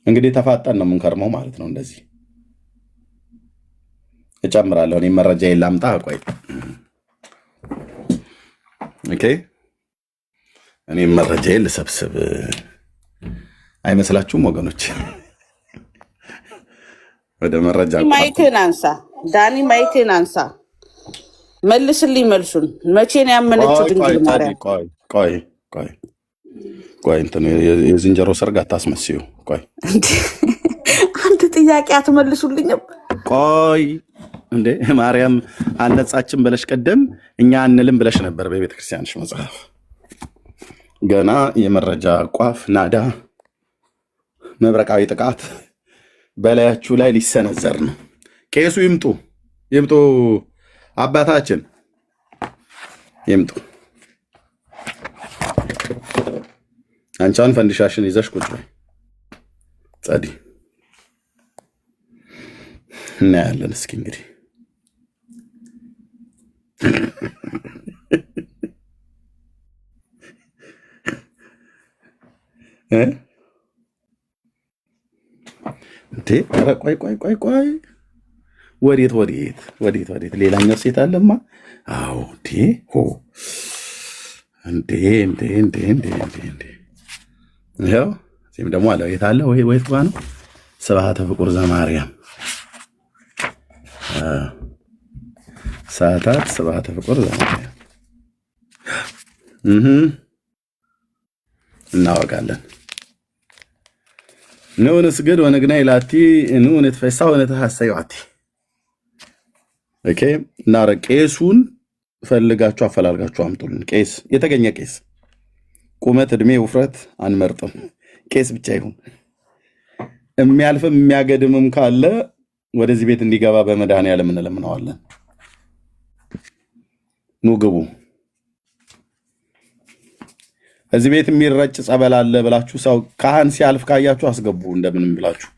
እንግዲህ ተፋጠን ነው የምንከርመው ማለት ነው። እንደዚህ እጨምራለሁ። እኔ መረጃ የላምጣ። ቆይ ኦኬ፣ እኔ መረጃ ልሰብስብ። አይመስላችሁም ወገኖች? ወደ መረጃ ማይክን አንሳ ዳኒ፣ ማይክን አንሳ፣ መልስልኝ መልሱን። መቼ ነው ያመነችው ድንግል ማርያም? ቆይ እንትን የዝንጀሮ ሰርግ አታስመስዩ። ቆይ አንድ ጥያቄ አትመልሱልኝም? ቆይ እንዴ ማርያም አልነጻችም ብለሽ ቀደም እኛ አንልም ብለሽ ነበር በቤተክርስቲያንሽ መጽሐፍ። ገና የመረጃ ቋፍ ናዳ መብረቃዊ ጥቃት በላያችሁ ላይ ሊሰነዘር ነው። ቄሱ ይምጡ፣ ይምጡ፣ አባታችን ይምጡ። አንቻን ፈንዲሻሽን ይዘሽ ቁጭ በይ ጸዲ። እናያለን እስኪ እንግዲህ እንዴ ኧረ ቆይ ወዴት ሌላኛው ሴት አለማ። አዎ እንዴ ይኸው እዚህም ደግሞ አለ። የት አለ? ወይት ጋ ነው? ስብሐተ ፍቁር ዘማርያም ሰዓታት ስብሐተ ፍቁር ዘማርያም እናወጋለን። ንዑን እስግድ ወንግናይ ላቲ ንዑን ትፈሳ ወነተሐሰዮአቲ። ኦኬ እና ቄሱን ፈልጋችሁ አፈላልጋችሁ አምጡልን። ቄስ የተገኘ ቄስ ቁመት፣ እድሜ፣ ውፍረት አንመርጥም። ቄስ ብቻ ይሁን። የሚያልፍም የሚያገድምም ካለ ወደዚህ ቤት እንዲገባ በመድኃኔዓለም እንለምነዋለን። ኑ ግቡ። እዚህ ቤት የሚረጭ ጸበል አለ ብላችሁ ሰው ካህን ሲያልፍ ካያችሁ አስገቡ እንደምንም ብላችሁ።